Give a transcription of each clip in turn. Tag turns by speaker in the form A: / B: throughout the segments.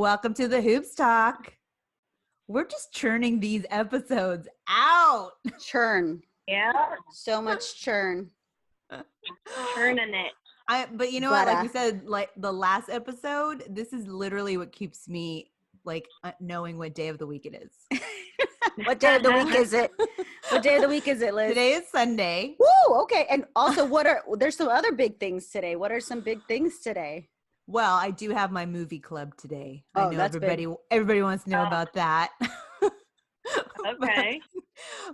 A: Welcome to the Hoops Talk. We're just churning these episodes out.
B: Churn.
C: Yeah.
B: So much churn.
C: Churning it.
A: But you know what? Like we said, like the last episode, this is literally what keeps me like knowing what day of the week it is.
B: What day of the week is it? What day of the week is it, Liz?
A: Today is Sunday.
B: Woo! Okay. And also, there's some other big things today. What are some big things today?
A: Well, I do have my movie club today. I know
B: that's
A: everybody wants to know about that.
C: Okay.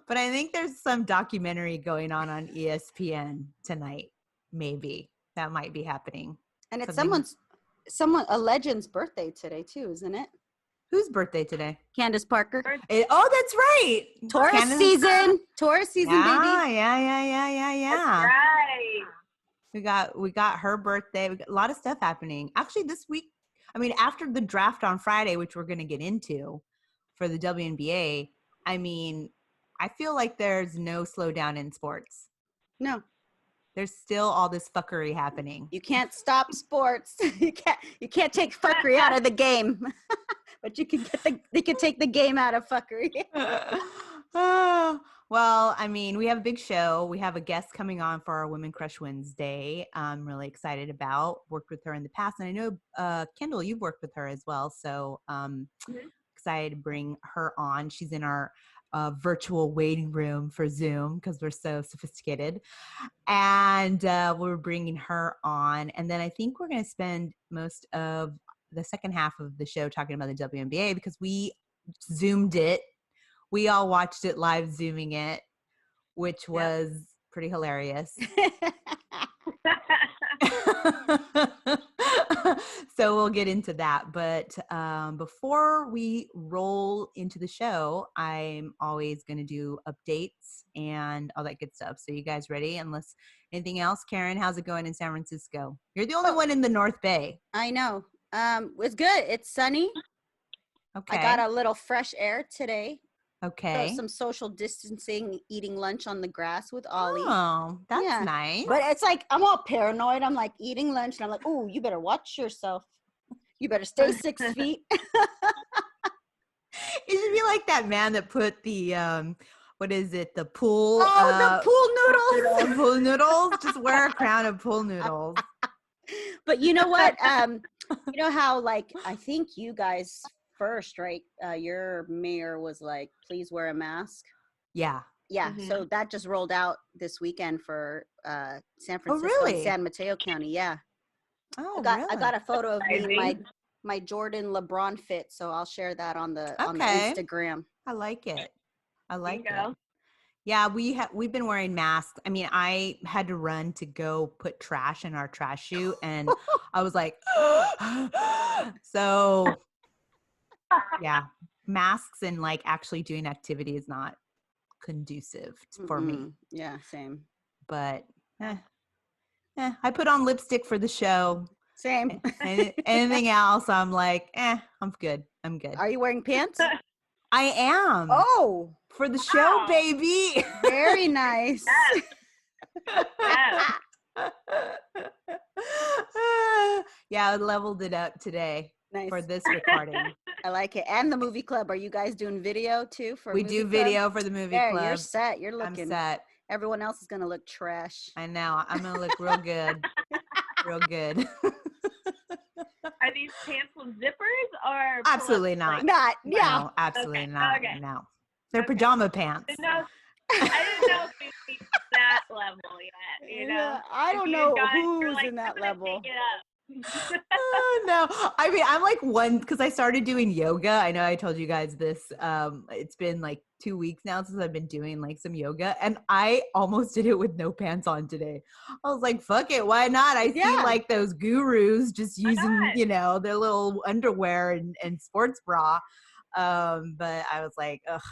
A: But I think there's some documentary going on ESPN tonight. Maybe that might be happening.
B: And it's a legend's birthday today too, isn't it?
A: Whose birthday today?
B: Candace Parker.
A: Oh, that's right.
B: Taurus season, baby.
A: Yeah.
C: That's right.
A: We got her birthday. We got a lot of stuff happening. Actually, this week, I mean, after the draft on Friday, which we're going to get into for the WNBA, I mean, I feel like there's no slowdown in sports.
B: No.
A: There's still all this fuckery happening.
B: You can't stop sports. You can't take fuckery out of the game. But you can take the game out of fuckery.
A: Well, I mean, we have a big show. We have a guest coming on for our Women Crush Wednesday. I'm really excited about. Worked with her in the past. And I know, Kendall, you've worked with her as well. So excited to bring her on. She's in our virtual waiting room for Zoom because we're so sophisticated. And we're bringing her on. And then I think we're going to spend most of the second half of the show talking about the WNBA because we Zoomed it. We all watched it live Zooming it, which was pretty hilarious. So we'll get into that. But before we roll into the show, I'm always going to do updates and all that good stuff. So you guys ready? Unless anything else. Karen, how's it going in San Francisco? You're the only one in the North Bay.
B: I know. It's good. It's sunny.
A: Okay.
B: I got a little fresh air today.
A: Okay.
B: So some social distancing, eating lunch on the grass with Ollie.
A: Oh, that's nice.
B: But it's like, I'm all paranoid. I'm like eating lunch and I'm like, oh, you better watch yourself. You better stay 6 feet.
A: It should be like that man that put the, what is it? The pool.
B: The pool noodles.
A: The pool noodles. Just wear a crown of pool noodles.
B: But you know what? You know how, like, I think you guys first, right? Your mayor was like, please wear a mask.
A: Yeah.
B: Yeah. Mm-hmm. So that just rolled out this weekend for San Francisco and San Mateo County. Yeah.
A: Oh,
B: I got a photo of me in my Jordan LeBron fit, so I'll share that on the Instagram.
A: I like it. Yeah, we've been wearing masks. I mean, I had to run to go put trash in our trash chute, and I was like, so yeah, masks and like actually doing activity is not conducive for me.
B: Yeah, same.
A: But I put on lipstick for the show.
B: Same.
A: And anything else, I'm like, I'm good.
B: Are you wearing pants?
A: I am.
B: Oh,
A: for the show, baby.
B: Very nice.
A: Yeah, I leveled it up today for this recording.
B: I like it. And the movie club. Are you guys doing video too?
A: We do video for the movie club.
B: You're set. You're looking.
A: I'm set.
B: Everyone else is going to look trash.
A: I know. I'm going to look real good. Real good.
C: Are these pants with zippers or?
A: Absolutely not.
B: Not. Yeah.
A: No, absolutely not. Okay. No. They're pajama pants.
C: I didn't know if we reached that level yet. You know?
B: Yeah, I don't know who's in that level.
A: No, I mean, I'm like because I started doing yoga. I know I told you guys this. It's been like 2 weeks now since I've been doing like some yoga, and I almost did it with no pants on today. I was like, fuck it, why not? I see like those gurus just using, their little underwear and sports bra. But I was like, ugh,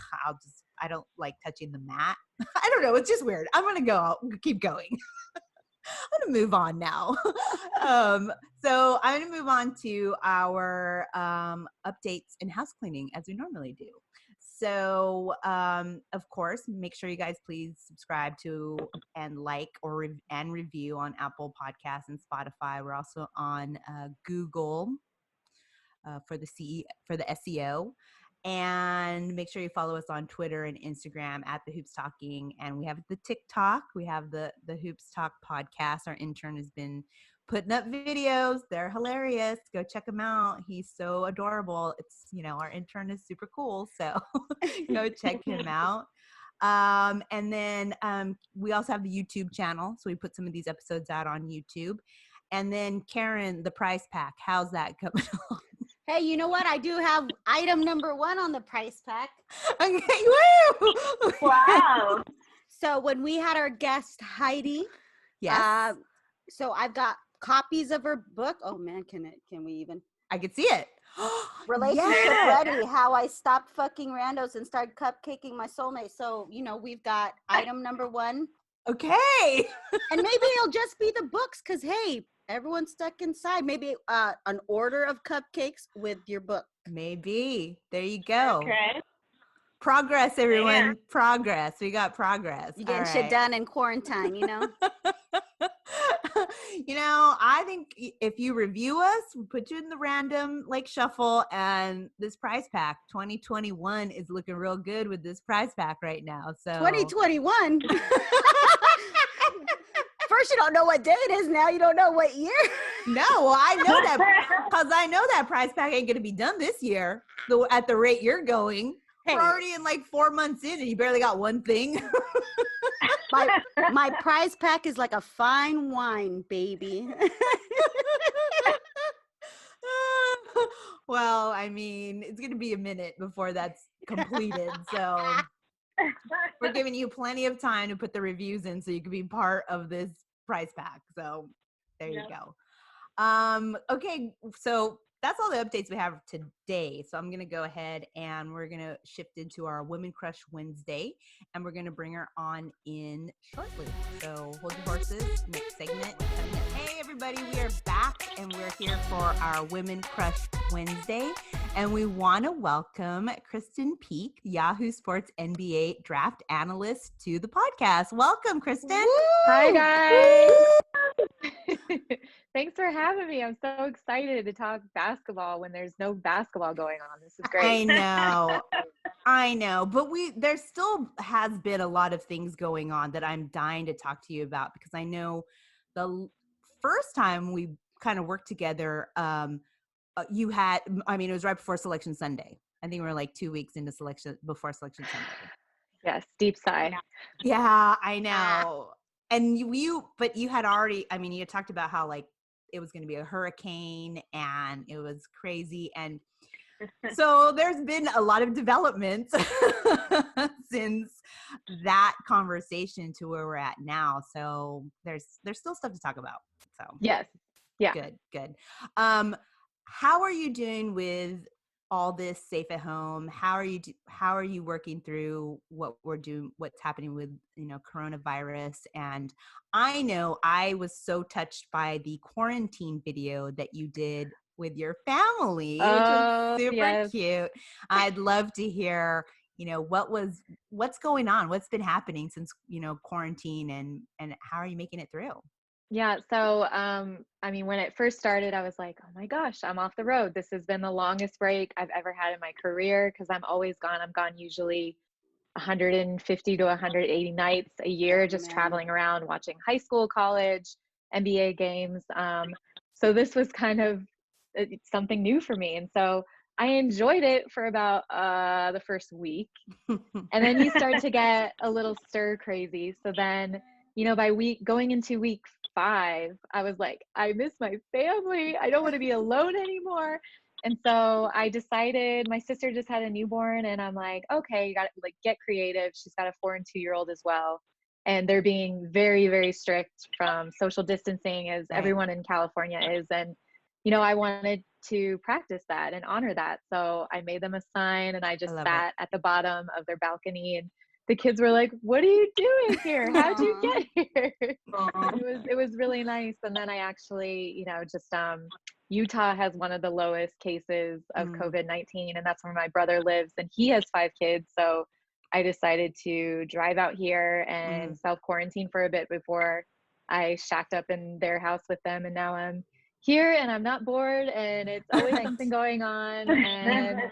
A: I don't like touching the mat. I don't know. It's just weird. I'm going to keep going. I'm going to move on now. So I'm going to move on to our updates and house cleaning as we normally do. So, of course, make sure you guys please subscribe to and like and review on Apple Podcasts and Spotify. We're also on Google. for the SEO. And make sure you follow us on Twitter and Instagram at the Hoops Talking. And we have the TikTok. We have the Hoops Talk podcast. Our intern has been putting up videos. They're hilarious. Go check him out. He's so adorable. It's, our intern is super cool. So go check him out. And then we also have the YouTube channel. So we put some of these episodes out on YouTube. And then Karen, the prize pack, how's that coming along?
B: Hey, you know what? I do have item number 1 on the price pack.
A: Okay, woo!
C: Wow.
B: So when we had our guest Heidi,
A: Yes,
B: so I've got copies of her book. Oh man, can we even?
A: I could see it.
B: Relationship
A: Yeah.
B: Ready, how I stopped fucking randos and started cupcaking my soulmate. So, we've got item number 1.
A: Okay.
B: And maybe it'll just be the books because, hey, everyone's stuck inside. Maybe an order of cupcakes with your book.
A: Maybe. There you go.
C: Okay.
A: Progress, everyone.
C: Yeah.
A: Progress. We got progress.
B: You getting
A: All
B: shit
A: right.
B: done in quarantine,
A: I think if you review us, we put you in the random shuffle, and this prize pack 2021 is looking real good with this prize pack right now. So
B: 2021. First, you don't know what day it is. Now you don't know what year.
A: No, well, I know that because I know that prize pack ain't going to be done this year. At the rate you're going, we're already in 4 months in, and you barely got one thing.
B: My prize pack is like a fine wine, baby.
A: Well, I mean, it's going to be a minute before that's completed. So we're giving you plenty of time to put the reviews in so you can be part of this prize pack. So there you go. Okay, so that's all the updates we have today. So I'm going to go ahead and we're going to shift into our Women Crush Wednesday, and we're going to bring her on in shortly. So hold your horses. Next segment. Hey, everybody, we are back, and we're here for our Women Crush Wednesday, and we want to welcome Krysten Peek, Yahoo Sports NBA draft analyst, to the podcast. Welcome, Krysten.
D: Hi, guys. Thanks for having me. I'm so excited to talk basketball when there's no basketball going on. This is great.
A: I know, but there still has been a lot of things going on that I'm dying to talk to you about, because I know the first time we kind of worked together, it was right before Selection Sunday. I think we were 2 weeks into before Selection Sunday.
D: Yes, deep sigh.
A: Yeah, I know. And but you had already, you had talked about how it was going to be a hurricane and it was crazy. And so there's been a lot of developments since that conversation to where we're at now. So there's still stuff to talk about. So
D: yes. Yeah.
A: Good. How are you doing with all this safe at home? How are you working through what's happening with coronavirus? And I know I was so touched by the quarantine video that you did with your family, which was super cute. I'd love to hear what's going on, what's been happening since quarantine, and how are you making it through?
D: Yeah. So, when it first started, I was like, oh my gosh, I'm off the road. This has been the longest break I've ever had in my career, because I'm always gone. I'm gone usually 150 to 180 nights a year, just traveling around, watching high school, college, NBA games. So this was kind of something new for me. And so I enjoyed it for about the first week. And then you start to get a little stir crazy. So then, by going into week 5, I was like, I miss my family. I don't want to be alone anymore. And so I decided, my sister just had a newborn, and I'm like, okay, you got to get creative. She's got a 4 and 2-year-old as well. And they're being very, very strict from social distancing, as everyone in California is. And, I wanted to practice that and honor that. So I made them a sign, and I just sat at the bottom of their balcony, and the kids were like, what are you doing here? How'd you get here? It was really nice. And then I actually, Utah has one of the lowest cases of COVID-19, and that's where my brother lives, and he has 5 kids. So I decided to drive out here and self-quarantine for a bit before I shacked up in their house with them. And now I'm here and I'm not bored, and it's always something going on. And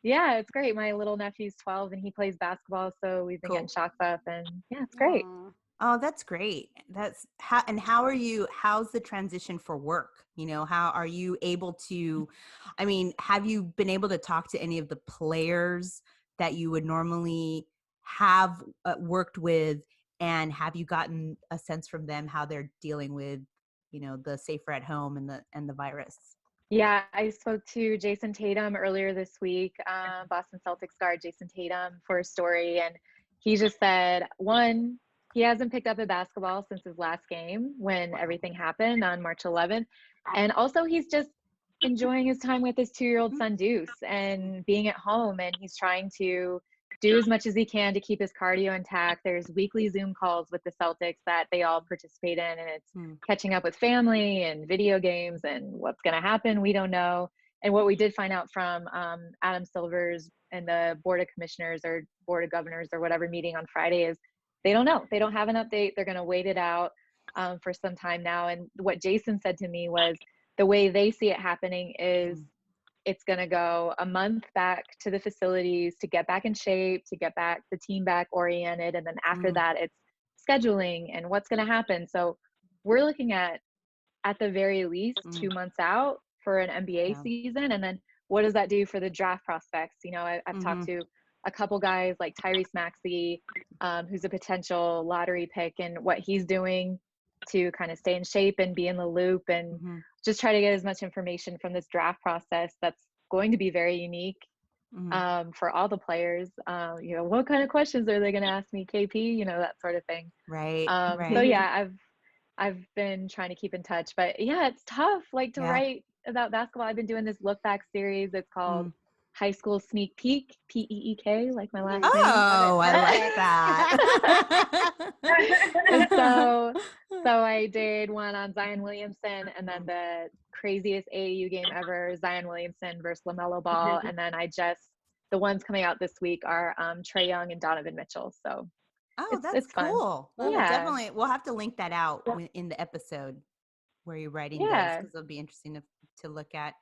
D: yeah, it's great. My little nephew's 12 and he plays basketball, so we've been getting shots up, and yeah, it's great.
A: Oh, that's great. That's how, and how's the transition for work? You know, how are you able to, I mean, have you been able to talk to any of the players that you would normally have worked with, and have you gotten a sense from them how they're dealing with, you know, the safer at home and the virus?
D: Yeah, I spoke to Jason Tatum earlier this week, Boston Celtics guard Jason Tatum, for a story. And he just said, one, he hasn't picked up a basketball since his last game when everything happened on March 11th. And also he's just enjoying his time with his 2-year-old son Deuce and being at home. And he's trying to do as much as he can to keep his cardio intact. There's weekly Zoom calls with the Celtics that they all participate in, and it's catching up with family and video games and what's going to happen. We don't know. And what we did find out from Adam Silver's and the Board of Commissioners or Board of Governors or whatever meeting on Friday is they don't know. They don't have an update. They're going to wait it out for some time now. And what Jason said to me was the way they see it happening is it's going to go a month back to the facilities to get back in shape, to get back the team back oriented. And then after that, it's scheduling and what's going to happen. So we're looking at the very least 2 months out for an NBA season. And then what does that do for the draft prospects? You know, I've talked to a couple guys like Tyrese Maxey, who's a potential lottery pick, and what he's doing to kind of stay in shape and be in the loop and just try to get as much information from this draft process that's going to be very unique for all the players. You know, what kind of questions are they going to ask me, KP? You know, that sort of thing.
A: Right.
D: So yeah, I've been trying to keep in touch, but yeah, it's tough. Like to write about basketball. I've been doing this look back series. It's called High School Sneak Peek, Peek, like my last name.
A: Oh, I like that.
D: And so I did one on Zion Williamson, and then the craziest AAU game ever, Zion Williamson versus LaMelo Ball. And then the ones coming out this week are Trae Young and Donovan Mitchell. So
A: that's
D: fun.
A: cool. Well, we'll have to link that out in the episode where you're writing those, because it'll be interesting to look at.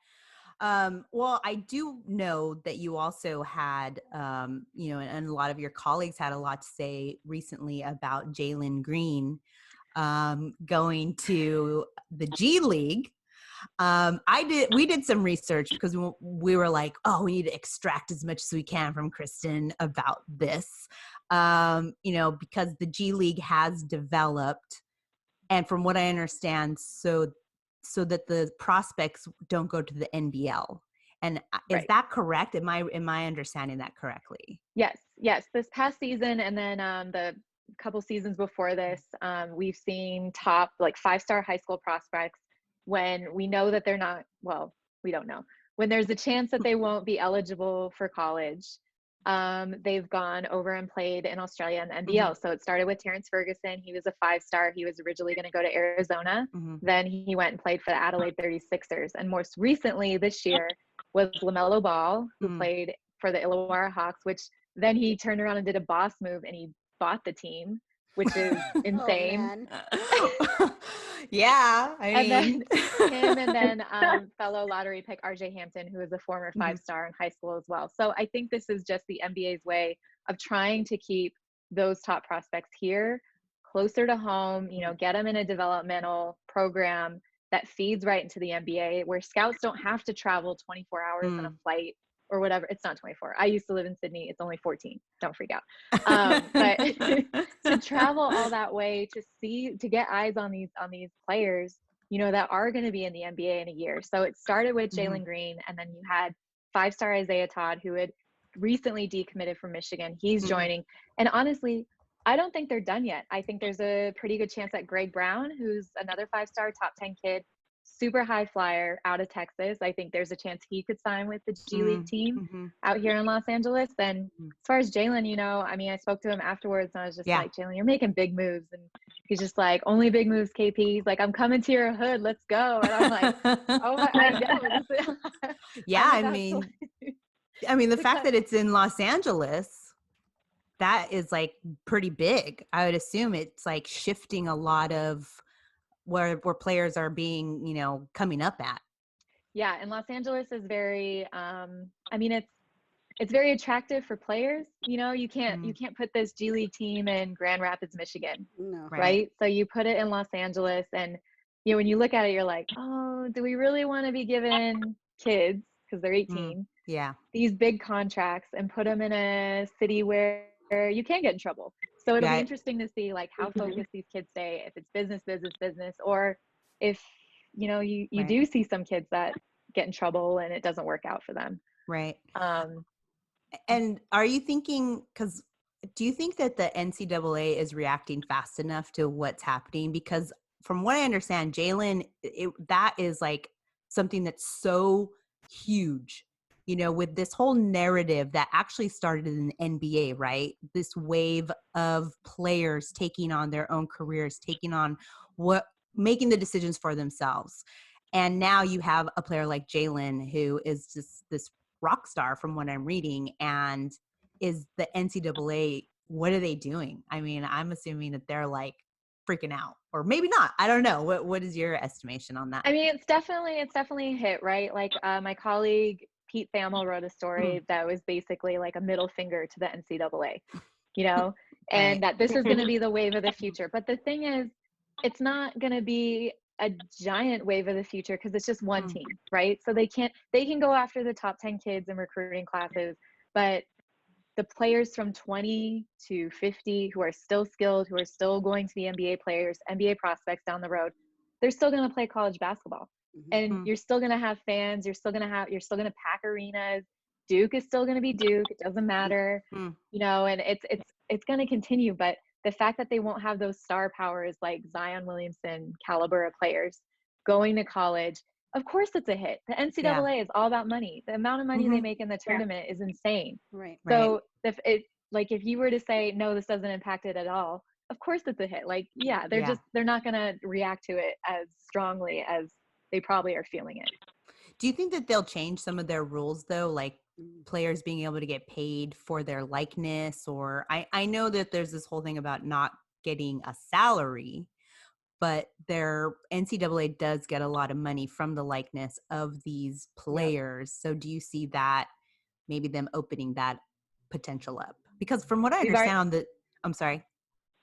A: Well, I do know that you also had, you know, and a lot of your colleagues had a lot to say recently about Jalen Green going to the G League. We did some research because we were like, oh, we need to extract as much as we can from Krysten about this, you know, because the G League has developed, and from what I understand, so that the prospects don't go to the NBL. And is that correct? Am I understanding that correctly?
D: Yes. This past season, and then the couple seasons before this, we've seen top like 5-star high school prospects when we know that they're not, well, we don't know, when there's a chance that they won't be eligible for college. They've gone over and played in Australia and the NBL. So it started with Terrence Ferguson. He was a 5-star. He was originally going to go to Arizona. Then he went and played for the Adelaide 36ers. And most recently this year was LaMelo Ball, who played for the Illawarra Hawks, which then he turned around and did a boss move and he bought the team, which is insane.
A: Yeah,
D: and then him, and then fellow lottery pick RJ Hampton, who is a former 5-star in high school as well. So I think this is just the NBA's way of trying to keep those top prospects here, closer to home. You know, get them in a developmental program that feeds right into the NBA, where scouts don't have to travel 24 hours on a flight or whatever. It's not 24. I used to live in Sydney. It's only 14. Don't freak out. But to travel all that way to get eyes on these players, you know, that are going to be in the NBA in a year. So it started with Jalen Green, and then you had 5-star Isaiah Todd, who had recently decommitted from Michigan. He's joining. And honestly, I don't think they're done yet. I think there's a pretty good chance that Greg Brown, who's another 5-star top 10 kid, super high flyer out of Texas, I think there's a chance he could sign with the G League team out here in Los Angeles. And as far as Jalen, you know, I mean, I spoke to him afterwards and I was just like, Jalen, you're making big moves. And he's just like, only big moves, KP. He's like, I'm coming to your hood. Let's go. And I'm like, oh, I know.
A: Yeah, I mean, the fact that it's in Los Angeles, that is like pretty big. I would assume it's like shifting a lot of where players are being, coming up at.
D: Yeah, and Los Angeles is very I mean it's very attractive for players. You can't put this G League team in Grand Rapids, Michigan,
B: No.
D: right? So you put it in Los Angeles, and when you look at it, you're like, oh, do we really want to be giving kids, because they're 18,
A: Yeah.
D: these big contracts and put them in a city where you can get in trouble? So it'll be interesting to see like how focused these kids stay, if it's business, or if you do see some kids that get in trouble and it doesn't work out for them.
A: Right. And are you thinking, because do you think that the NCAA is reacting fast enough to what's happening? Because from what I understand, Jalen, that is like something that's so huge, with this whole narrative that actually started in the NBA, right? This wave of players taking on their own careers, taking on making the decisions for themselves. And now you have a player like Jalen, who is just this rock star from what I'm reading. And is the NCAA, what are they doing? I mean, I'm assuming that they're like freaking out, or maybe not. I don't know. What is your estimation on that?
D: I mean, it's definitely a hit, right? Like my colleague Pete Thamel wrote a story that was basically like a middle finger to the NCAA, and that this is going to be the wave of the future. But the thing is, it's not going to be a giant wave of the future because it's just one team, right? So they can go after the top 10 kids in recruiting classes, but the players from 20 to 50 who are still skilled, who are still going to be NBA players, NBA prospects down the road, they're still going to play college basketball. And you're still going to have fans. You're still going to pack arenas. Duke is still going to be Duke. It doesn't matter, and it's going to continue. But the fact that they won't have those star powers like Zion Williamson caliber of players going to college, of course it's a hit. The NCAA is all about money. The amount of money they make in the tournament is insane.
B: Right.
D: So if you were to say, no, this doesn't impact it at all, of course it's a hit. Like, they're not going to react to it as strongly as they probably are feeling it.
A: Do you think that they'll change some of their rules though? Like players being able to get paid for their likeness, or I know that there's this whole thing about not getting a salary, but their NCAA does get a lot of money from the likeness of these players. So do you see that maybe them opening that potential up? Because from what I understand I'm sorry,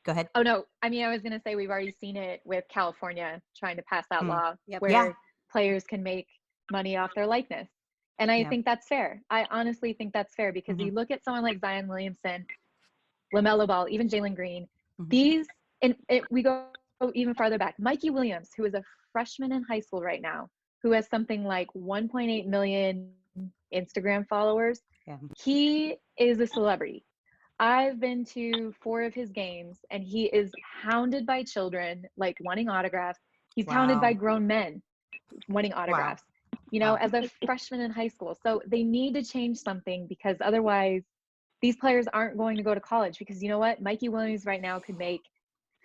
A: go ahead.
D: Oh no, I mean, I was going to say we've already seen it with California trying to pass that law where players can make money off their likeness. And I think that's fair. I honestly think that's fair because you look at someone like Zion Williamson, LaMelo Ball, even Jalen Green, we go even farther back. Mikey Williams, who is a freshman in high school right now, who has something like 1.8 million Instagram followers. Yeah. He is a celebrity. I've been to 4 of his games and he is hounded by children, like wanting autographs. He's hounded by grown men wanting autographs, as a freshman in high school. So they need to change something because otherwise these players aren't going to go to college because you know what? Mikey Williams right now could make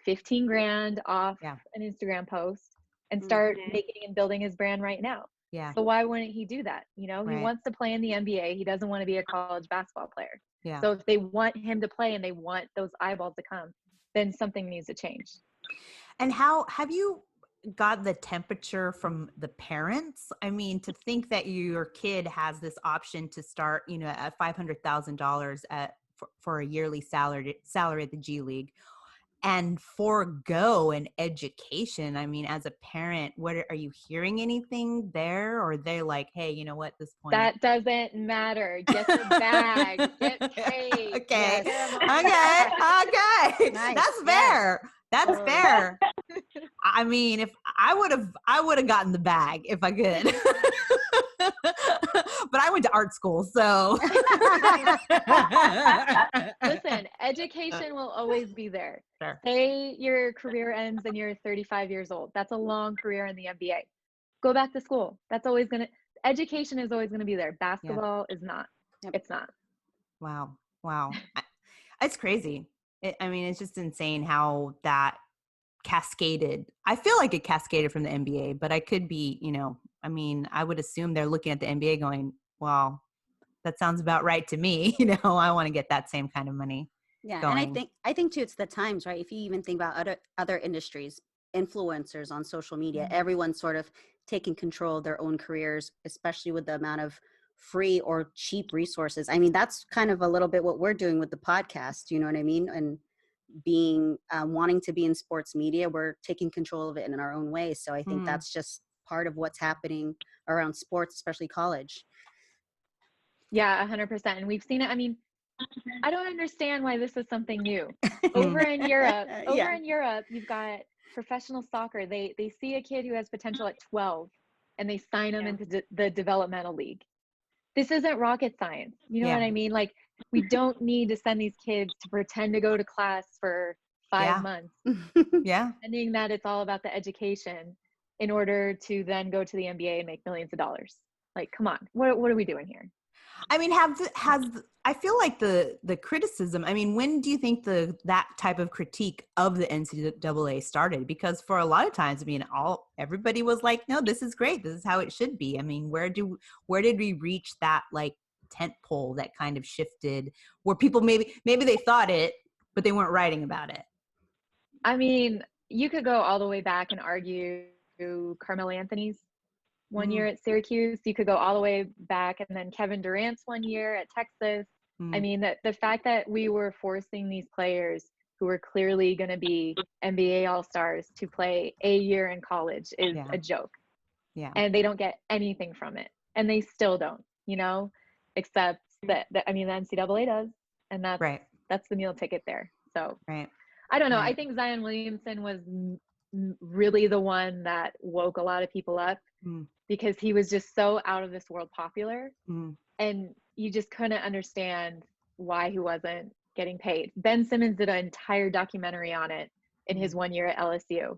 D: 15 grand off an Instagram post and start making and building his brand right now. Yeah. So why wouldn't he do that? He wants to play in the NBA. He doesn't want to be a college basketball player. Yeah. So if they want him to play and they want those eyeballs to come, then something needs to change.
A: And how have you got the temperature from the parents? I mean, to think that your kid has this option to start, at $500,000 for a yearly salary at the G League and forego an education. I mean, as a parent, are you hearing anything there? Or are they like, hey, you know what, this point?
D: That doesn't matter. Get the bag. Get paid.
A: Okay. Okay. Nice. That's fair. That's fair. I mean, if I would have gotten the bag if I could. But I went to art school, so.
D: Listen, education will always be there. Sure. Say your career ends and you're 35 years old. That's a long career in the NBA. Go back to school. Education is always going to be there. Basketball is not. Yep. It's not.
A: Wow. It's crazy. It's just insane how that cascaded. I feel like it cascaded from the NBA, but I could be, I would assume they're looking at the NBA going, well, that sounds about right to me. I want to get that same kind of money.
B: Yeah.
A: going.
B: And I think too, it's the times, right? If you even think about other industries, influencers on social media. Everyone's sort of taking control of their own careers, especially with the amount of free or cheap resources. I mean, that's kind of a little bit what we're doing with the podcast. You know what I mean? And being wanting to be in sports media, we're taking control of it in our own way. So I think that's just part of what's happening around sports, especially college.
D: Yeah, 100%. And we've seen it. I mean, I don't understand why this is something new. Over in Europe, you've got professional soccer. They see a kid who has potential at 12 and they sign him into the developmental league. This isn't rocket science. You know what I mean? Like, we don't need to send these kids to pretend to go to class for 5 months. Pretending that it's all about the education in order to then go to the NBA and make millions of dollars. Like, come on, what are we doing here?
A: I mean, I feel like the criticism, I mean, when do you think that type of critique of the NCAA started? Because for a lot of times, I mean, everybody was like, no, this is great. This is how it should be. I mean, where did we reach that like tent pole that kind of shifted where people maybe they thought it, but they weren't writing about it?
D: I mean, you could go all the way back and argue Carmelo Anthony's one year at Syracuse. You could go all the way back, and then Kevin Durant's 1 year at Texas. I mean, that the fact that we were forcing these players who were clearly going to be NBA All-Stars to play a year in college is a joke. Yeah. And they don't get anything from it. And they still don't, you know, except that I mean, the NCAA does. And that's the meal ticket there. So I don't know. I think Zion Williamson was really the one that woke a lot of people up because he was just so out of this world popular. And you just couldn't understand why he wasn't getting paid. Ben Simmons did an entire documentary on it in his 1 year at LSU,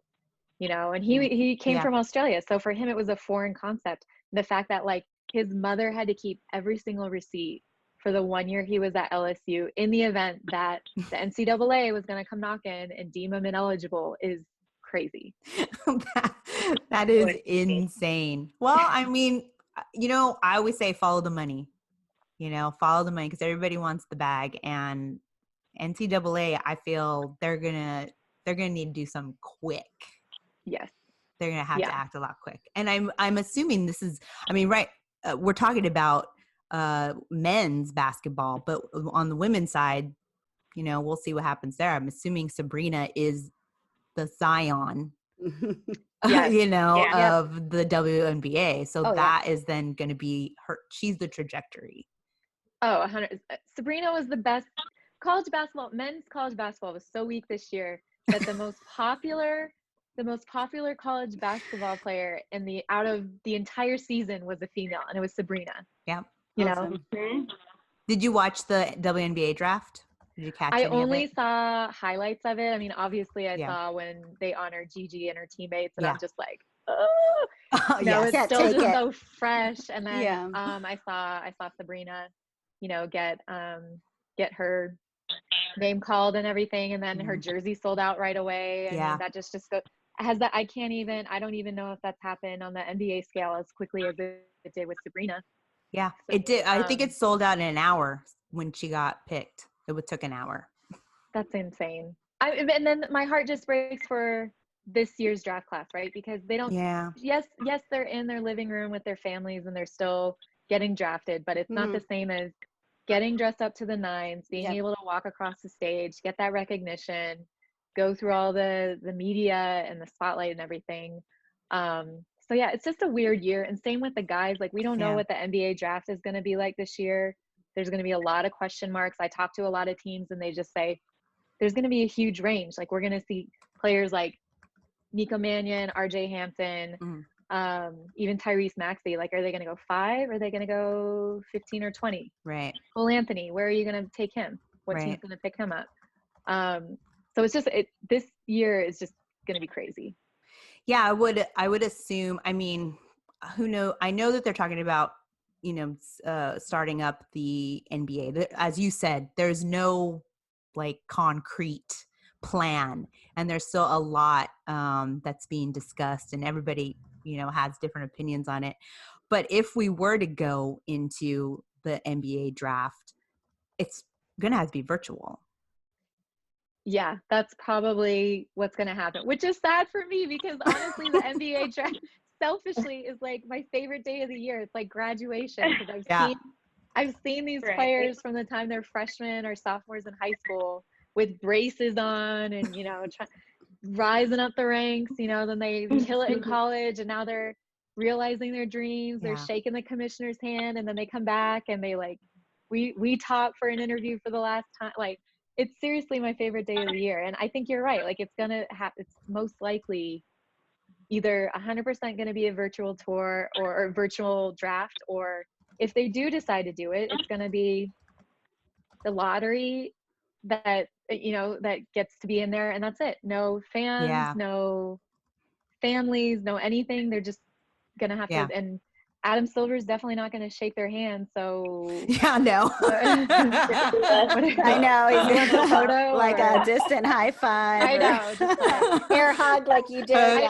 D: you know, and he came from Australia. So for him, it was a foreign concept. The fact that like his mother had to keep every single receipt for the 1 year he was at LSU in the event that the NCAA was going to come knocking and deem him ineligible is crazy.
A: That is insane. Well, I mean, you know, I always say follow the money. You know, follow the money because everybody wants the bag. And NCAA, I feel they're gonna need to do something quick.
D: Yes,
A: they're gonna have to act a lot quick. And I'm assuming this is. I mean, we're talking about men's basketball, but on the women's side, you know, we'll see what happens there. I'm assuming Sabrina is the Zion. You know, of the WNBA. So that is then going to be her. She's the trajectory.
D: Oh, 100. Sabrina was the best. College basketball, men's college basketball was so weak this year that the most popular college basketball player out of the entire season was a female, and it was Sabrina.
A: Yeah.
D: You know.
A: Did you watch the WNBA draft? Did you catch any of it? I
D: only saw highlights of it. I mean, obviously I saw when they honored Gigi and her teammates, and I'm just like, oh, it's still just so fresh. And then I saw Sabrina, you know, get her name called and everything, and then her jersey sold out right away. And that just goes has that. I don't even know if that's happened on the NBA scale as quickly as it did with Sabrina.
A: Yeah, so, it did. I think it sold out in an hour when she got picked. It took an hour.
D: That's insane. And then my heart just breaks for this year's draft class, right? Because they don't. Yeah. Yes, they're in their living room with their families and they're still getting drafted, but it's not the same as getting dressed up to the nines, being able to walk across the stage, get that recognition, go through all the media and the spotlight and everything. So yeah, it's just a weird year. And same with the guys. Like, we don't know what the NBA draft is going to be like this year. There's going to be a lot of question marks. I talk to a lot of teams and they just say there's going to be a huge range. Like, we're going to see players like Nico Mannion, RJ Hampton, even Tyrese Maxey. Like, are they going to go 5? Or are they going to go 15 or 20?
A: Right.
D: Cole Anthony, where are you going to take him? What team's going to pick him up? So it's just this year is just going to be crazy.
A: Yeah, I would assume. I mean, who knows? I know that they're talking about, you know, starting up the NBA. As you said, there's no like concrete plan, and there's still a lot that's being discussed, and everybody, you know, has different opinions on it. But if we were to go into the NBA draft, it's gonna have to be virtual.
D: Yeah, that's probably what's going to happen, which is sad for me because honestly, the NBA draft selfishly is like my favorite day of the year. It's like graduation because I've seen these
C: Right.
D: players from the time they're freshmen or sophomores in high school with braces on and, rising up the ranks, then they kill it in college and now they're realizing their dreams. They're shaking the commissioner's hand and then they come back and they we talk for an interview for the last time. Like, it's seriously my favorite day of the year. And I think you're right. Like, it's most likely either 100% going to be a virtual tour or a virtual draft, or if they do decide to do it, it's going to be the lottery that gets to be in there, and that's it. No fans, no families, no anything. They're just going to have to, and Adam Silver's definitely not going to shake their hand. So
A: no.
B: I know he's going to photo like a distant high five.
D: I know, just like
B: air hug like you did.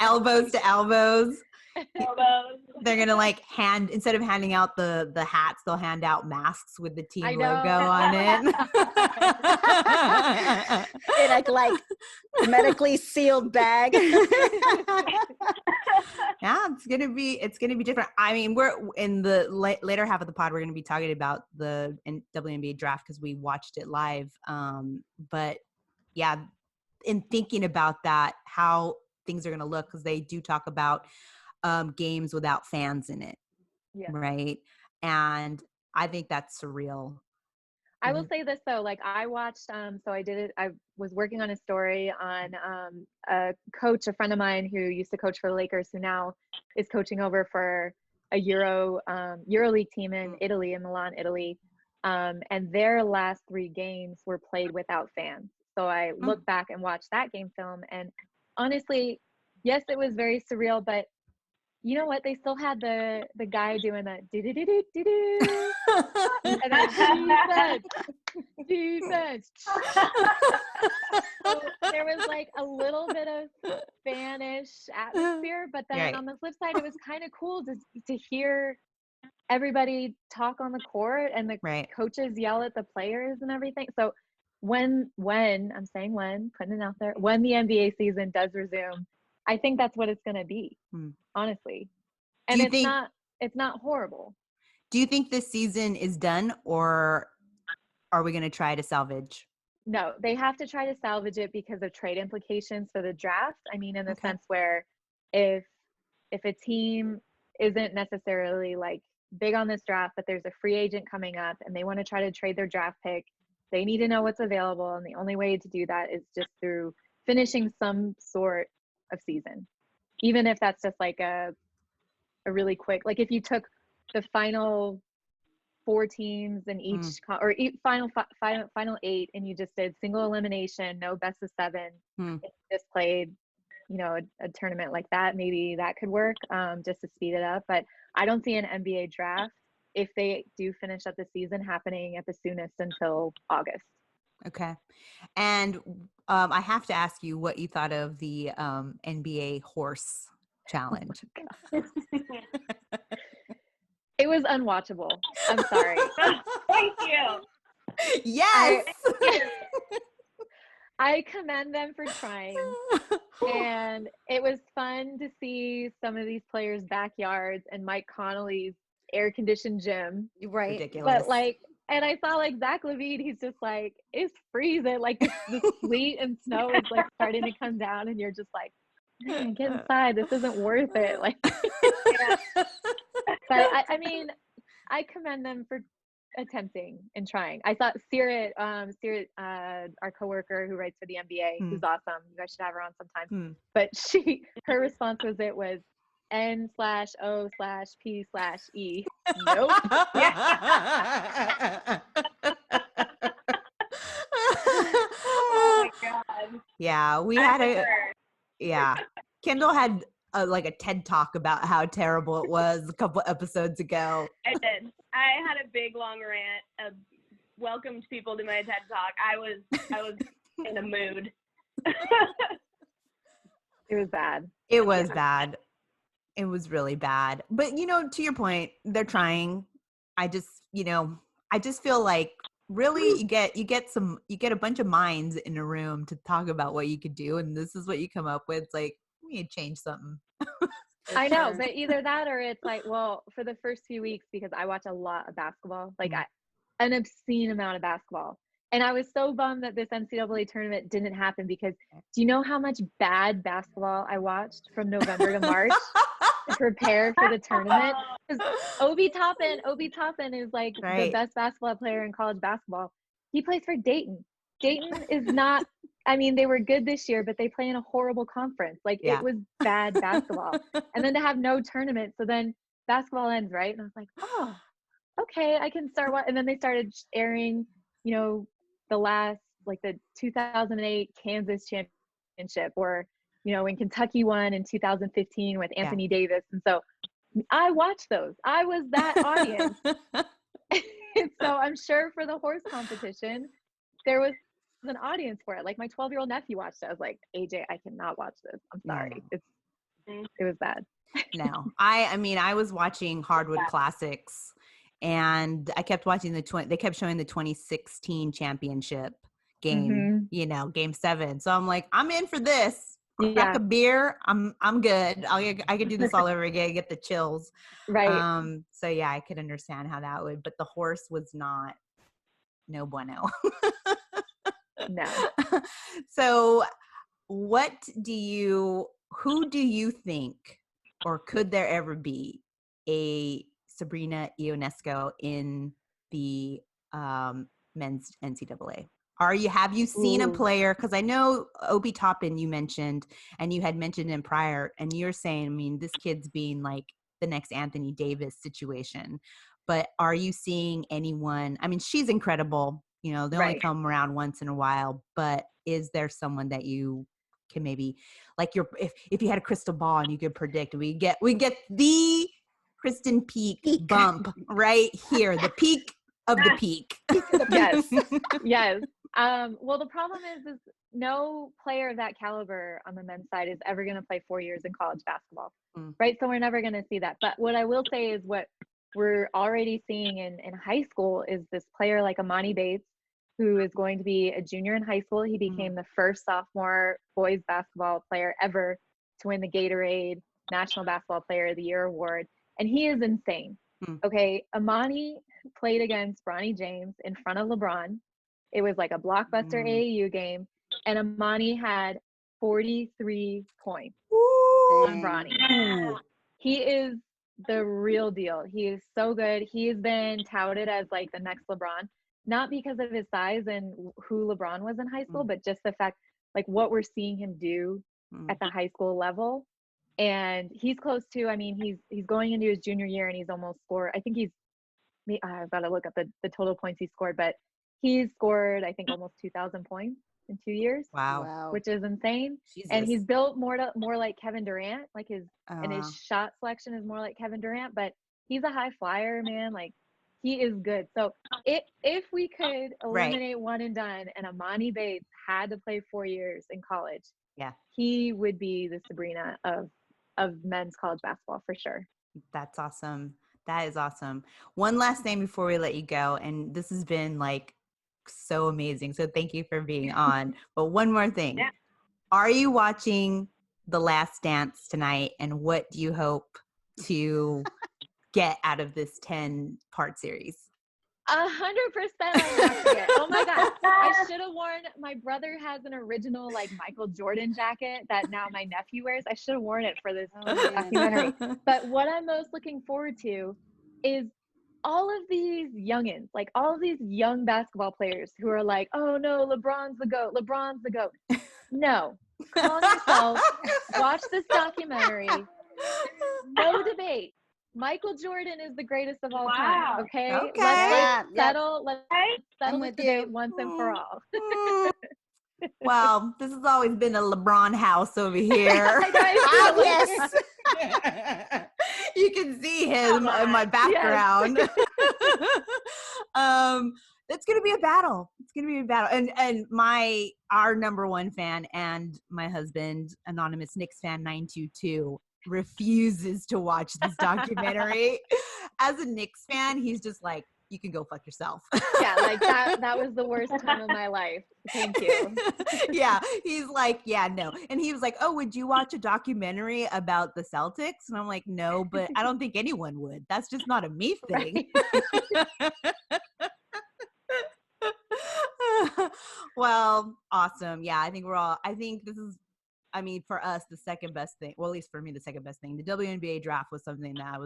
A: Elbows to elbows. They're gonna instead of handing out the hats, they'll hand out masks with the team logo on it.
B: In a medically sealed bag.
A: Yeah, it's gonna be different. I mean, we're in the later half of the pod. We're gonna be talking about the WNBA draft because we watched it live. But yeah, in thinking about that, how things are gonna look, because they do talk about games without fans in it, right? And I think that's surreal.
D: I will say this though, I watched, so I was working on a story on a coach, a friend of mine who used to coach for the Lakers, who now is coaching over for a EuroLeague team in Italy, in Milan, Italy. And their last 3 games were played without fans. So I looked back and watched that game film, and honestly, yes, it was very surreal, but you know what? They still had the guy doing that do-do-do-do-do-do. And then defense. So there was a little bit of Spanish atmosphere, but then on the flip side, it was kind of cool to hear everybody talk on the court and the coaches yell at the players and everything. So when I'm saying when, putting it out there, when the NBA season does resume, I think that's what it's going to be, honestly. And it's not horrible.
A: Do you think this season is done, or are we going to try to salvage?
D: No, they have to try to salvage it because of trade implications for the draft. I mean, in the sense where if a team isn't necessarily big on this draft, but there's a free agent coming up and they want to try to trade their draft pick, they need to know what's available. And the only way to do that is just through finishing some sort of season, even if that's just a really quick, if you took the final 4 teams in each final 8 and you just did single elimination, no best of 7, just played a tournament like that, maybe that could work, just to speed it up. But I don't see an NBA draft, if they do finish up the season, happening at the soonest until August.
A: Okay. And I have to ask you what you thought of the NBA horse challenge.
D: It was unwatchable. I'm sorry.
C: Thank you.
A: Yes.
D: I commend them for trying. And it was fun to see some of these players' backyards and Mike Connolly's air-conditioned gym.
B: Right.
A: Ridiculous.
D: But and I saw Zach LaVine, he's just it's freezing. The sleet and snow is starting to come down and you're just man, get inside. This isn't worth it. But I mean, I commend them for attempting and trying. I thought Sirit, our coworker who writes for the NBA, who's awesome. You guys should have her on sometime. But her response was N/O/P/E. Nope.
C: Oh my God.
A: Yeah, we had Kendall had a TED talk about how terrible it was a couple episodes ago.
C: I did. I had a big long rant. Welcomed people to my TED talk. I was in a mood.
D: It was bad.
A: It was bad. It was really bad. But to your point, they're trying. I just feel like really, you get a bunch of minds in a room to talk about what you could do, and this is what you come up with. It's like, we need to change something.
D: I know, but either that or it's like, well, for the first few weeks, because I watch a lot of basketball, like an obscene amount of basketball. And I was so bummed that this NCAA tournament didn't happen, because do you know how much bad basketball I watched from November to March to prepare for the tournament? Because Obi Toppin is like the best basketball player in college basketball. He plays for Dayton. Dayton is not, I mean, they were good this year, but they play in a horrible conference. Like it was bad basketball. And then to have no tournament. So then basketball ends, right? And I was like, oh, okay, I can start. And then they started airing, the last, like the 2008 Kansas championship, or, when Kentucky won in 2015 with Anthony Davis. And so I watched those. I was that audience. So I'm sure for the horse competition, there was an audience for it. Like my 12-year-old nephew watched it. I was like, AJ, I cannot watch this. I'm sorry.
A: No.
D: It was bad.
A: No, I mean, I was watching Hardwood Classics, and I kept watching they kept showing the 2016 championship game, game 7. So I'm like, I'm in for this. Crack a beer. I'm good. I could do this all over again. Get the chills.
D: Right.
A: So yeah, I could understand how that would, but the horse was no bueno.
D: No.
A: So who do you think, or could there ever be a Sabrina Ionesco in the men's NCAA? Have you seen a player? Because I know Obi Toppin you mentioned, and you had mentioned him prior, and you're saying, I mean, this kid's being like the next Anthony Davis situation. But are you seeing anyone? I mean, she's incredible. They only come around once in a while. But is there someone that you can maybe, like, if you had a crystal ball and you could predict, we get the Krysten Peek bump right here, the peak of the peak.
D: Yes. Well, the problem is no player of that caliber on the men's side is ever going to play 4 years in college basketball, right? So we're never going to see that. But what I will say is what we're already seeing in high school is this player like Amani Bates, who is going to be a junior in high school. He became the first sophomore boys basketball player ever to win the Gatorade National Basketball Player of the Year award. And he is insane. Okay, Amani played against Bronny James in front of LeBron. It was like a blockbuster AAU game, and Amani had 43 points on Bronny. He is the real deal. He is so good. He has been touted as like the next LeBron, not because of his size and who LeBron was in high school, but just the fact, like, what we're seeing him do at the high school level. And he's close to, I mean, he's going into his junior year, and he's almost scored. I think I've got to look up the total points he scored, but he's scored, I think, almost 2,000 points in 2 years.
A: Wow.
D: Which is insane.
A: Jesus.
D: And he's built more like Kevin Durant, like his shot selection is more like Kevin Durant, but he's a high flyer, man. Like, he is good. So if we could eliminate one and done, and Amani Bates had to play 4 years in college, he would be the Sabrina of men's college basketball for sure.
A: That's awesome. That is awesome. One last thing before we let you go, and this has been like so amazing. So thank you for being on. But one more thing. Yeah. Are you watching The Last Dance tonight? And what do you hope to get out of this 10-part series?
D: 100% I'm watching it. Oh my God. I should have worn, my brother has an original like Michael Jordan jacket that now my nephew wears. I should have worn it for this documentary. But what I'm most looking forward to is all of these youngins, like all of these young basketball players who are like, oh no, LeBron's the GOAT. LeBron's the GOAT. No, calm yourself, watch this documentary. No debate. Michael Jordan is the greatest of all time. Okay. Let's settle the debate once and for all.
A: Well, this has always been a LeBron house over here.
B: Yes.
A: You can see him in my background. It's gonna be a battle. It's gonna be a battle. And our number one fan and my husband, anonymous Knicks fan 922, refuses to watch this documentary. As a Knicks fan, he's just like, you can go fuck yourself.
D: Yeah, like that was the worst time of my life. Thank you.
A: Yeah, he's like, yeah, no. And he was like, oh, would you watch a documentary about the Celtics? And I'm like, no, but I don't think anyone would. That's just not a me thing.
D: Right.
A: Well, awesome. Yeah, I think this is, I mean, for us, the second best thing, well, at least for me, the second best thing. The WNBA draft was something that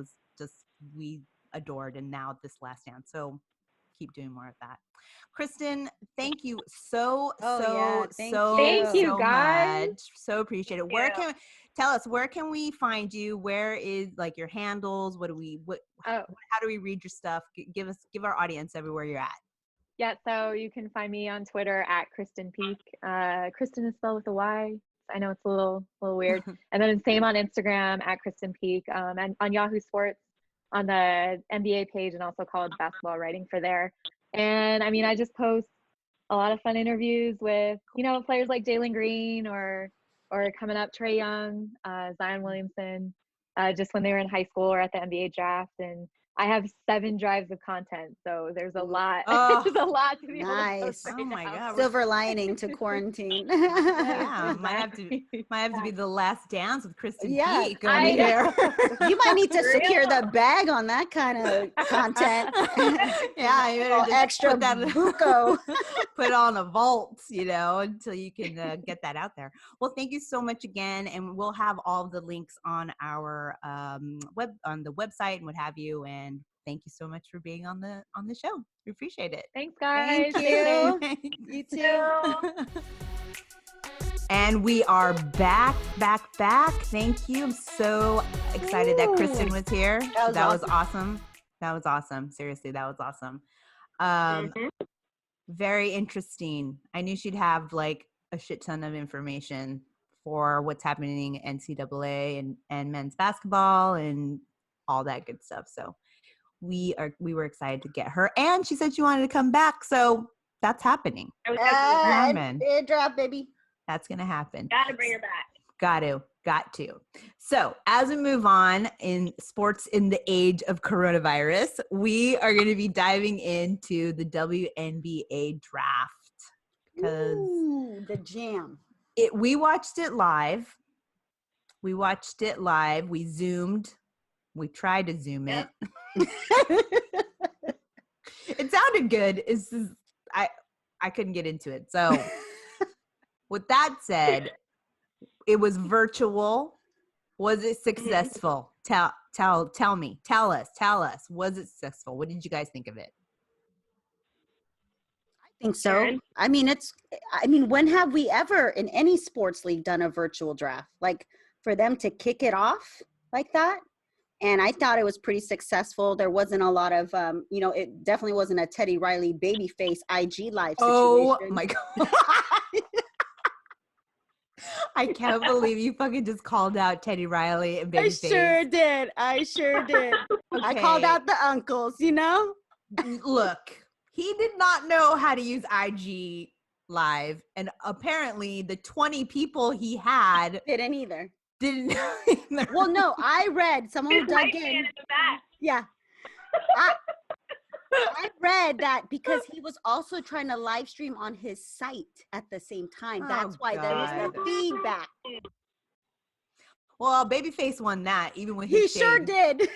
A: we adored, and now this last dance. So keep doing more of that. Krysten, thank you so
D: Thank you, guys.
A: much. So appreciate it. Where can we find you? Where is like your handles? How do we read your stuff? Give our audience everywhere you're at.
D: Yeah, so you can find me on Twitter at Krysten Peek. Krysten is spelled with a Y. I know it's a little weird. And then same on Instagram at Krysten Peek, and on Yahoo Sports on the NBA page, and also college basketball writing for there. And I mean, I just post a lot of fun interviews with, players like Jalen Green or coming up Trae Young, Zion Williamson, just when they were in high school or at the NBA draft. And I have 7 drives of content, so there's a lot. There's a lot to be
B: nice.
D: able to post right
A: my
D: now.
A: God.
B: Silver lining to quarantine.
A: Yeah, might have to be the last dance with Krysten Peek.
B: You might need to secure the bag on that kind of content.
A: Yeah, you better just
B: extra
A: put that
B: buco.
A: put it on a vault, until you can get that out there. Well, thank you so much again, and we'll have all the links on our on the website and what have you. And thank you so much for being on the show. We appreciate it.
D: Thanks, guys.
B: Thank you. You too.
A: And we are back. Thank you. I'm so excited that Krysten was here. That was awesome. That was awesome. Seriously, that was awesome. Very interesting. I knew she'd have like a shit ton of information for what's happening in NCAA and men's basketball and all that good stuff. So we were excited to get her, and she said she wanted to come back. So that's happening.
B: Draft, baby.
A: That's going to happen.
C: Gotta bring her back.
A: Got to. So as we move on in sports in the age of coronavirus, we are going to be diving into the WNBA draft.
B: Ooh, the jam.
A: We watched it live. We Zoomed. We tried to Zoom it. It sounded good. I couldn't get into it. So with that said, it was virtual. Was it successful? Tell us. Was it successful? What did you guys think of it?
B: I think so. I mean, when have we ever in any sports league done a virtual draft? Like for them to kick it off like that? And I thought it was pretty successful. There wasn't a lot of, it definitely wasn't a Teddy Riley babyface IG live situation.
A: Oh my God. I can't believe you fucking just called out Teddy Riley and babyface.
B: I sure did.
A: Okay.
B: I called out the uncles,
A: Look, he did not know how to use IG live. And apparently the 20 people he had
B: didn't either.
A: Well,
B: no, I read someone who dug in. Yeah. I read that because he was also trying to live stream on his site at the same time. That's why there was the feedback.
A: Well, Babyface won that, even when
B: he sure did.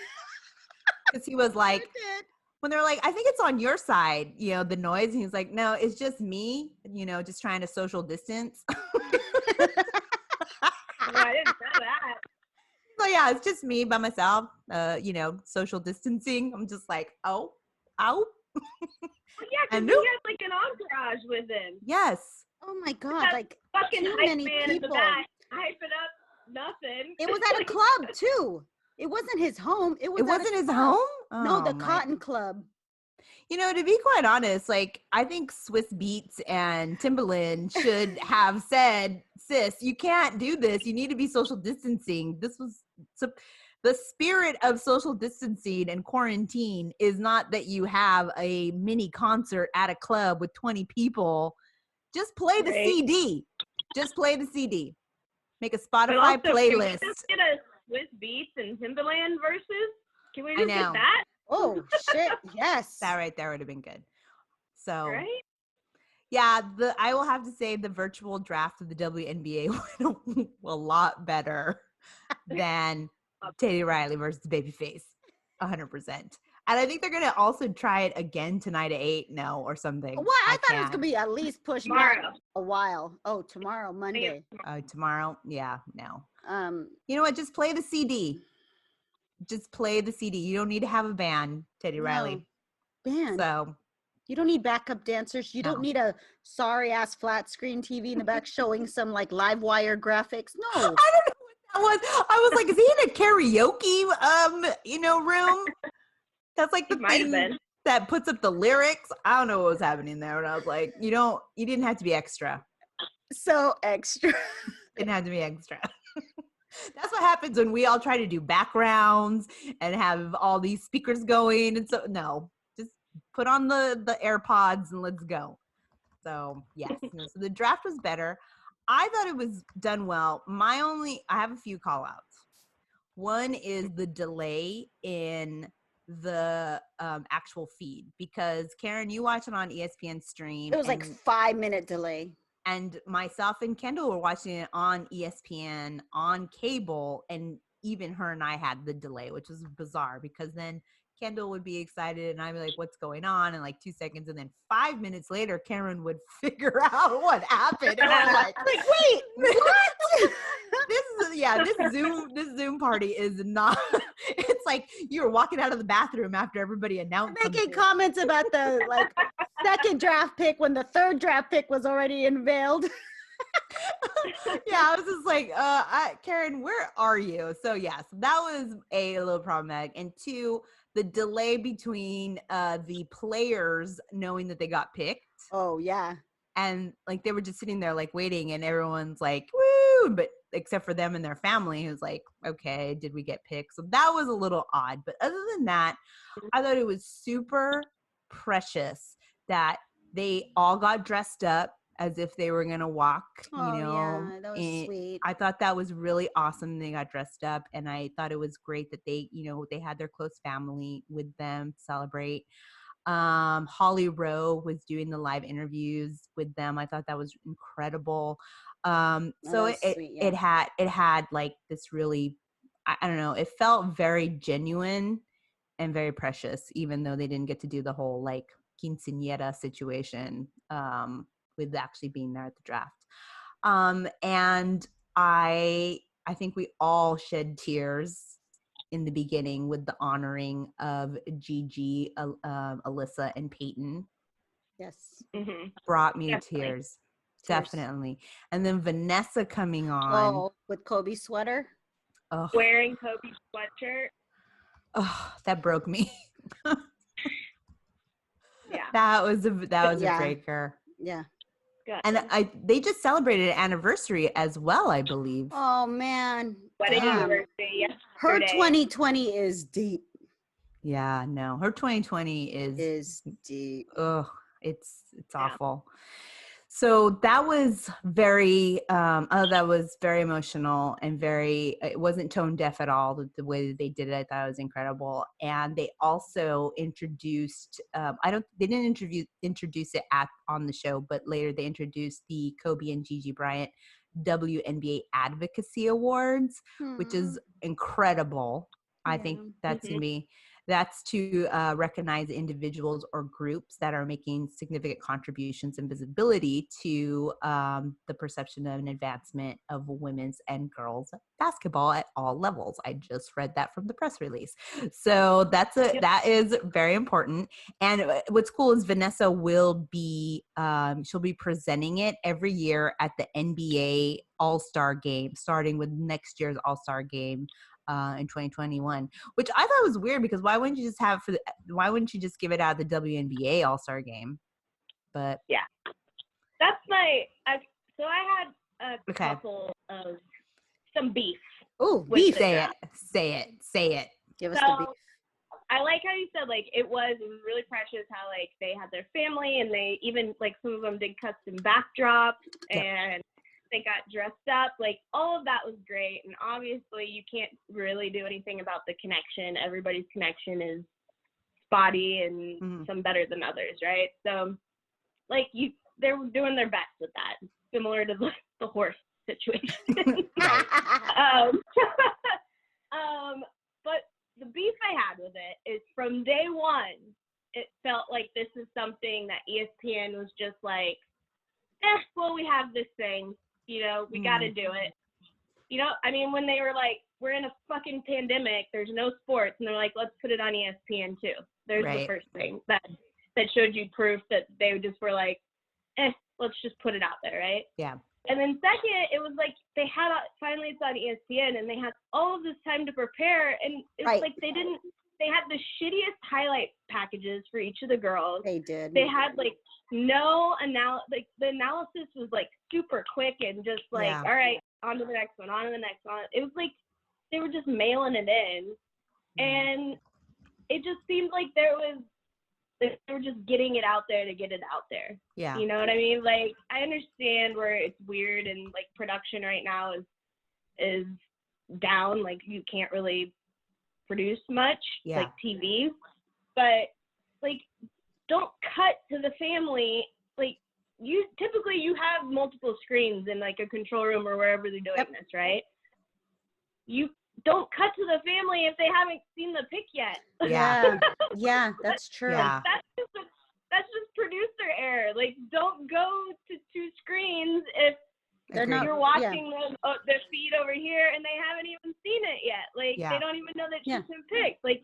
A: Because he was like, when they're like, I think it's on your side, the noise. And he's like, no, it's just me, just trying to social distance.
C: I didn't know that.
A: So yeah, it's just me by myself, social distancing. I'm just like, oh.
C: Well, yeah, because he has like an entourage with him.
A: Yes.
B: Oh my God, like
C: fucking
B: too
C: hype
B: many
C: man
B: people.
C: in the back, hyping up nothing.
B: It was at a club too. It wasn't his home. It wasn't
A: his home.
B: No, the Cotton Club.
A: To be quite honest, like I think Swiss Beats and Timberland should have said, "Sis, you can't do this. You need to be social distancing." The spirit of social distancing and quarantine is not that you have a mini concert at a club with 20 people. Just play the CD. Just play the CD. Make a Spotify playlist.
C: Can we just get a Swiss Beats and Timberland versus? Can we just get that?
B: Oh shit! Yes.
A: That right there would have been good. So
C: Right?
A: yeah, I will have to say the virtual draft of the WNBA went a lot better than Teddy Riley versus Babyface, 100%. And I think they're gonna also try it again tonight at 8 or something.
B: Well, I thought it was gonna be at least pushed back
C: Tomorrow.
B: a while. Oh, tomorrow, Monday.
A: Tomorrow. Yeah, no.
B: Um,
A: You know what? Just play the CD. Just play the CD. You don't need to have a band, Teddy Riley.
B: band.
A: So
B: You don't need backup dancers. You don't
A: No.
B: need a sorry ass flat screen TV in the back showing some like live wire graphics. No.
A: I don't know what that was. I was like, is he in a karaoke room? That's like the
C: It might have
A: thing
C: been.
A: that puts up the lyrics. I don't know what was happening there. And I was like, you didn't have to be extra.
B: So extra.
A: Didn't have to be extra. That's what happens when we all try to do backgrounds and have all these speakers going. And so, no, just put on the AirPods and let's go. So, yes. So the draft was better. I thought it was done well. I have a few call outs. One is the delay in the actual feed, because Karen, you watch it on ESPN stream.
B: It was like 5-minute delay.
A: And myself and Kendall were watching it on ESPN on cable, and even her and I had the delay, which was bizarre, because then Kendall would be excited and I'd be like, what's going on? And like 2 seconds. And then 5 minutes later, Karen would figure out what happened. And we're like,
B: wait, what?
A: this Zoom party is not, it's like you were walking out of the bathroom after everybody announced
B: Making
A: something.
B: comments about the like second draft pick when the third draft pick was already unveiled.
A: Yeah, I was just like, Karen, where are you? So yes, that was a little problematic. And 2, the delay between the players knowing that they got picked.
B: Oh yeah.
A: And like they were just sitting there like waiting, and everyone's like, woo, but except for them and their family, who's like, okay, did we get picked? So that was a little odd. But other than that, I thought it was super precious that they all got dressed up as if they were gonna walk,
B: Yeah, that was sweet.
A: I thought that was really awesome. They got dressed up, and I thought it was great that they had their close family with them to celebrate. Holly Rowe was doing the live interviews with them. I thought that was incredible. So it had like this really, I don't know, it felt very genuine and very precious, even though they didn't get to do the whole like quinceañera situation with actually being there at the draft. And I think we all shed tears in the beginning with the honoring of Gigi, Alyssa, and Peyton.
B: Yes.
C: Mm-hmm.
A: Brought me to tears. Definitely. And then Vanessa coming on.
B: Oh, with Kobe's sweater.
A: Oh,
C: Wearing Kobe's sweatshirt.
A: oh, that broke me.
C: Yeah.
A: That was a breaker.
B: Yeah.
C: Good.
A: And they just celebrated an anniversary as well, I believe.
B: Oh man.
C: Wedding
B: Damn.
C: anniversary
B: Her
C: yesterday.
B: 2020 is deep.
A: Yeah, no, her 2020
B: Is deep.
A: Oh, it's awful. So that was very emotional and it wasn't tone deaf at all. The way that they did it, I thought it was incredible. And they also introduced, they didn't introduce it on the show, but later they introduced the Kobe and Gigi Bryant WNBA Advocacy Awards, which is incredible. I think that's going to be, that's to recognize individuals or groups that are making significant contributions and visibility to the perception of an advancement of women's and girls basketball at all levels. I just read that from the press release. So that is very important. And what's cool is Vanessa will be, she'll be presenting it every year at the NBA All-Star Game, starting with next year's All-Star Game in 2021, which I thought was weird, because why wouldn't you just give it out at the WNBA All-Star Game? But
C: yeah, that's I had a couple of some beef.
A: Oh, beef! Say it.
B: Give us the beef.
C: I like how you said like it was really precious how like they had their family, and they even like some of them did custom backdrops and they got dressed up. Like all of that was great, and obviously you can't really do anything about the connection. Everybody's connection is spotty and some better than others, right? So, like, they're doing their best with that, similar to the horse situation. But the beef I had with it is from day one, it felt like this is something that ESPN was just like, well, we have this thing, you know, we got to do it. You know, I mean, when they were like, we're in a fucking pandemic, there's no sports, and they're like, let's put it on ESPN too. There's the first thing that showed you proof that they just were like, let's just put it out there, right?
A: Yeah.
C: And then second, it was like they had finally it's on ESPN, and they had all of this time to prepare, and it's like they had the shittiest highlight packages for each of the girls.
B: They did.
C: They had like no like the analysis was like super quick and just like, all right, on to the next one, on to the next one. It was like they were just mailing it in, and it just seemed like they were just getting it out there to get it out there.
A: Yeah.
C: You know what I mean? Like, I understand where it's weird and like production right now is down. Like, you can't really produce much, like TV. But like, don't cut to the family. Like, you have multiple screens in like a control room or wherever they're doing this, right? You don't cut to the family if they haven't seen the pic yet.
B: Yeah, that's true.
A: Yeah.
C: That's just producer error. Like, don't go to two screens if you're watching their feed over here and they haven't even seen it yet. Like, they don't even know that she's been picked. Like,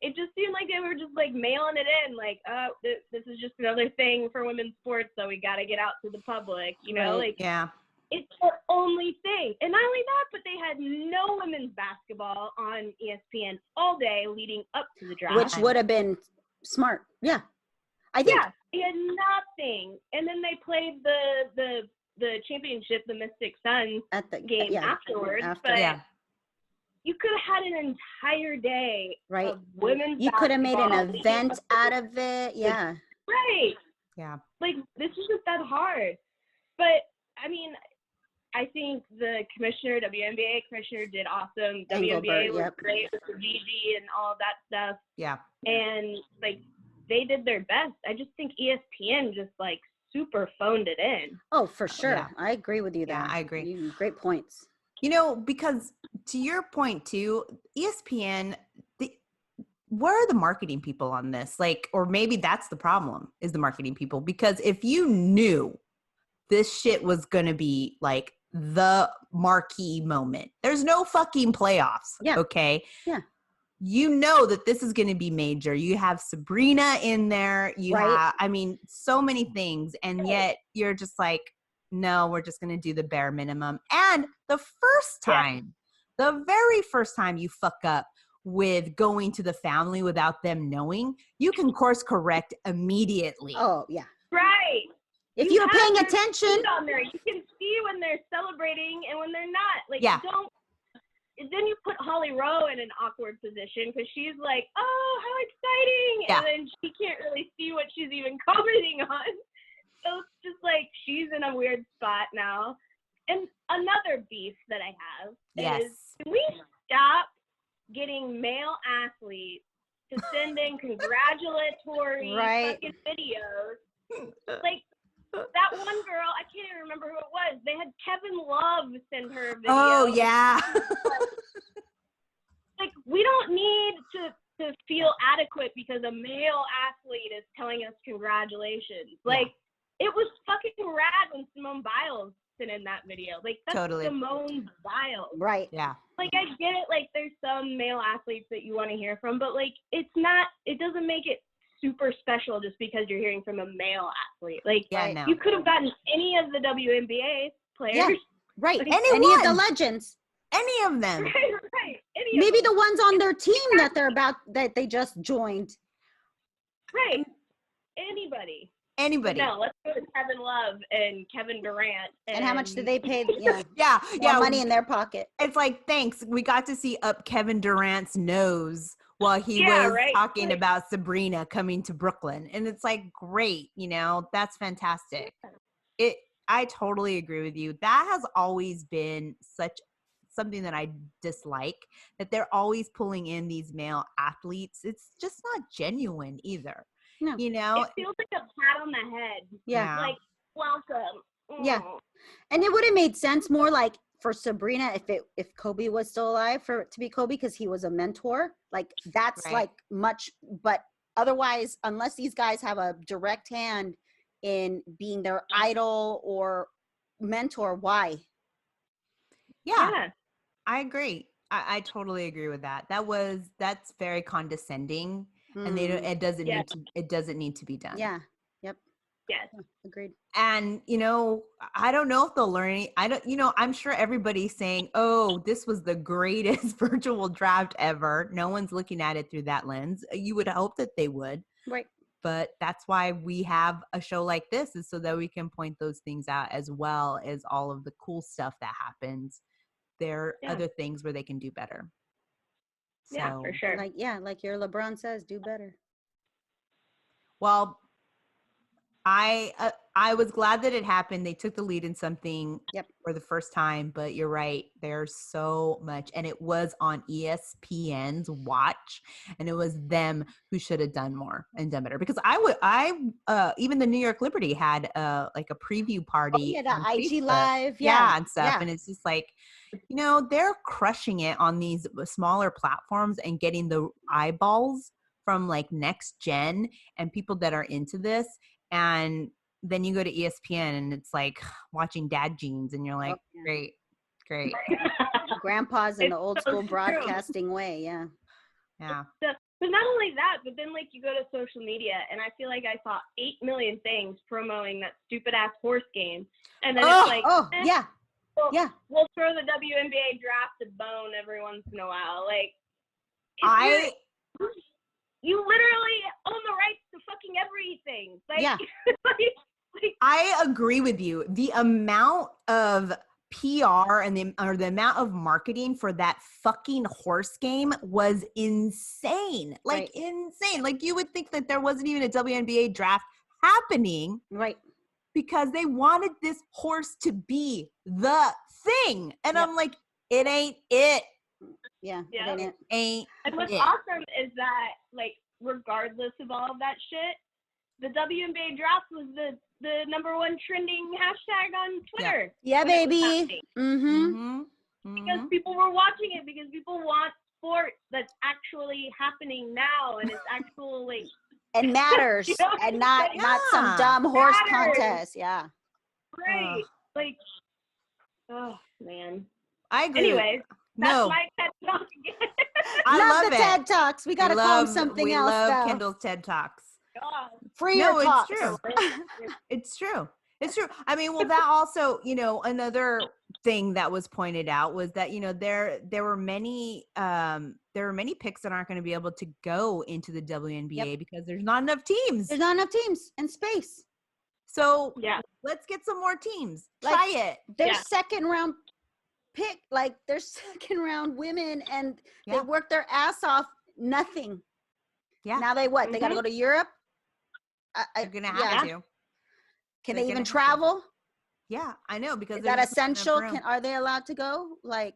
C: it just seemed like they were just like mailing it in. Like, this is just another thing for women's sports, so we got to get out to the public. You know, it's the only thing. And not only that, but they had no women's basketball on ESPN all day leading up to the draft.
B: Which would have been smart. Yeah. I think. Yeah,
C: they had nothing. And then they played the championship, the Mystic Suns game afterwards. But you could have had an entire day of women's
B: You could have made an
C: basketball
B: event out of it. Yeah.
C: Right.
A: Yeah.
C: Like, this is just that hard. But, I mean, I think the WNBA commissioner did awesome. WNBA was great with the GG and all of that stuff. Yeah. And, like, they did their best. I just think ESPN just, like, super phoned it in.
B: Oh, for sure. Yeah. I agree with you there.
A: Yeah, I agree.
B: Great points.
A: You know, because to your point, too, ESPN, where are the marketing people on this? Like, or maybe that's the problem, is the marketing people. Because if you knew this shit was going to be, like, the marquee moment. There's no fucking playoffs. Yeah. Okay.
B: Yeah.
A: You know that this is going to be major. You have Sabrina in there. You have, I mean, so many things. And yet you're just like, no, we're just going to do the bare minimum. And the very first time you fuck up with going to the family without them knowing, you can course correct immediately.
B: Oh, yeah.
C: Right.
B: If you're paying attention
C: on there, you can see when they're celebrating and when they're not. Like, don't. Then you put Holly Rowe in an awkward position because she's like, "Oh, how exciting!" And then she can't really see what she's even commenting on. So it's just like she's in a weird spot now. And another beef that I have is, can we stop getting male athletes to send in congratulatory fucking videos? Like, that one girl, I can't even remember who it was. They had Kevin Love send her a video.
A: Oh, yeah.
C: Like, we don't need to feel adequate because a male athlete is telling us congratulations. Like, it was fucking rad when Simone Biles sent in that video. Like, that's Simone Biles.
B: Right.
A: Yeah.
C: Like, I get it. Like, there's some male athletes that you want to hear from, but, like, it doesn't make it super special just because you're hearing from a male athlete. Like, you could have gotten any of the WNBA players.
B: Yeah, right.
A: Like,
B: any of the legends.
A: Any of them.
C: Right.
B: Maybe the ones on their team that they just joined.
C: Right. Anybody. No, let's go to Kevin Love and Kevin Durant.
B: And how much did they pay?
A: Yeah.
B: Money in their pocket.
A: It's like, thanks. We got to see up Kevin Durant's nose while he was talking about Sabrina coming to Brooklyn. And it's like, great, you know, that's fantastic. I totally agree with you. That has always been something that I dislike, that they're always pulling in these male athletes. It's just not genuine either.
B: No.
A: You know?
C: It feels like a pat on the head.
B: Yeah.
C: Like, welcome.
B: Yeah. And it would have made sense more like for Sabrina if Kobe was still alive for it to be Kobe, because he was a mentor. Like that's
A: Right.
B: like much, but otherwise, unless these guys have a direct hand in being their idol or mentor, why?
A: Yeah. I agree. I totally agree with that. That's very condescending, and it doesn't need to be done.
B: Yeah. Yep.
C: Yes.
B: Agreed.
A: And I don't know if they'll learn any. I'm sure everybody's saying, "Oh, this was the greatest virtual draft ever." No one's looking at it through that lens. You would hope that they would,
B: Right.
A: but that's why we have a show like this, is so that we can point those things out, as well as all of the cool stuff that happens. There are other things where they can do better.
C: Yeah, for sure.
B: Like your LeBron says, do better.
A: Well, I was glad that it happened. They took the lead in something for the first time, but you're right. There's so much, and it was on ESPN's watch, and it was them who should have done more and done better. Because even the New York Liberty had like a preview party.
B: The
A: on
B: IG
A: Facebook.
B: Live,
A: and stuff, and it's just like, they're crushing it on these smaller platforms and getting the eyeballs from like next gen and people that are into this. And then you go to ESPN and it's like watching Dad Jeans, and you're like, great.
B: Grandpa's in the old school broadcasting way. Yeah.
C: But not only that, but then like you go to social media, and I feel like I saw 8 million things promoting that stupid ass horse game, and then it's like, we'll throw the WNBA draft a bone every once in a while. Like, you literally own the rights to fucking everything. Like,
A: I agree with you. The amount of PR and the amount of marketing for that fucking horse game was insane. Like insane. Like you would think that there wasn't even a WNBA draft happening.
B: Right.
A: Because they wanted this horse to be the thing. And I'm like, it ain't it.
B: Yeah.
C: It ain't. And what's awesome is that, like, regardless of all of that shit, the WNBA draft was the number one trending hashtag on Twitter.
B: Yeah, baby.
C: Because people were watching it, because people want sport that's actually happening now, and it's actual, like,
B: and matters, and not some dumb horse contest. Yeah.
C: Right. Like, oh man.
A: I agree.
C: Anyways, that's my TED Talk again.
A: I love
B: the
A: it.
B: TED Talks. We gotta call them something else.
A: We love
B: though.
A: Kendall's TED Talks.
C: God.
B: Free your talks.
A: It's true. It's true. It's true. I mean, well, that also, another thing that was pointed out was that, there were many picks that aren't going to be able to go into the WNBA because there's not enough teams.
B: There's not enough teams and space.
A: So let's get some more teams. Try it.
B: Their second round pick, like their second round women, and they worked their ass off. Nothing. Yeah. Now they what? They got to go to Europe.
A: They're gonna have to.
B: Can they even travel?
A: Yeah, I know, because
B: is that essential? Are they allowed to go? Like,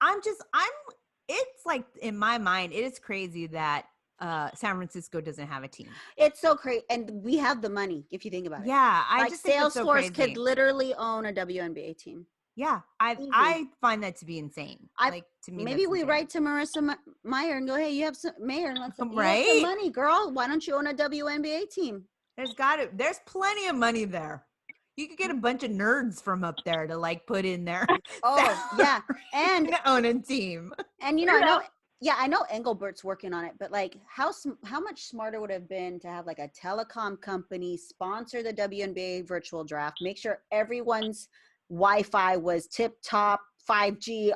A: it's like, in my mind, it is crazy that San Francisco doesn't have a team.
B: It's so crazy, and we have the money if you think about it.
A: Yeah, I
B: just think Salesforce could literally own a WNBA team.
A: Yeah, I find that to be insane. To me,
B: maybe we write to Marissa Meyer and go, "Hey, you have some Mayer, let's you have some money, girl. Why don't you own a WNBA team?"
A: There's plenty of money there. You could get a bunch of nerds from up there to put in there.
B: Oh yeah, and
A: own a team.
B: And I know Engelbert's working on it, but how much smarter would it have been to have a telecom company sponsor the WNBA virtual draft, make sure everyone's Wi-Fi was tip top, 5G,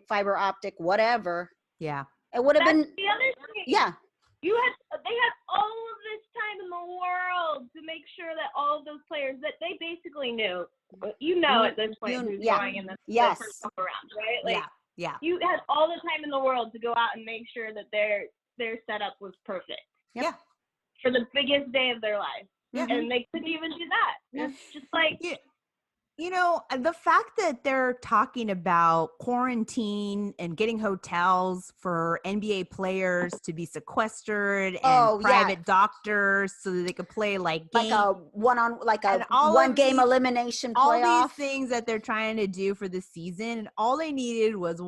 B: fiber optic, whatever.
A: Yeah,
B: it would have been.
C: The other thing.
B: Yeah,
C: they had all of this time in the world to make sure that all of those players that they basically knew, at this point who's going in the first time around, right?
A: Yeah.
C: You had all the time in the world to go out and make sure that their setup was perfect.
A: Yeah.
C: For the biggest day of their life.
A: Yeah.
C: And they couldn't even do that.
A: Yeah.
C: It's just like
A: You know, the fact that they're talking about quarantine and getting hotels for NBA players to be sequestered and private doctors so that they could play like
B: a one game elimination
A: all
B: playoff.
A: these things that they're trying to do for the season, and all they needed was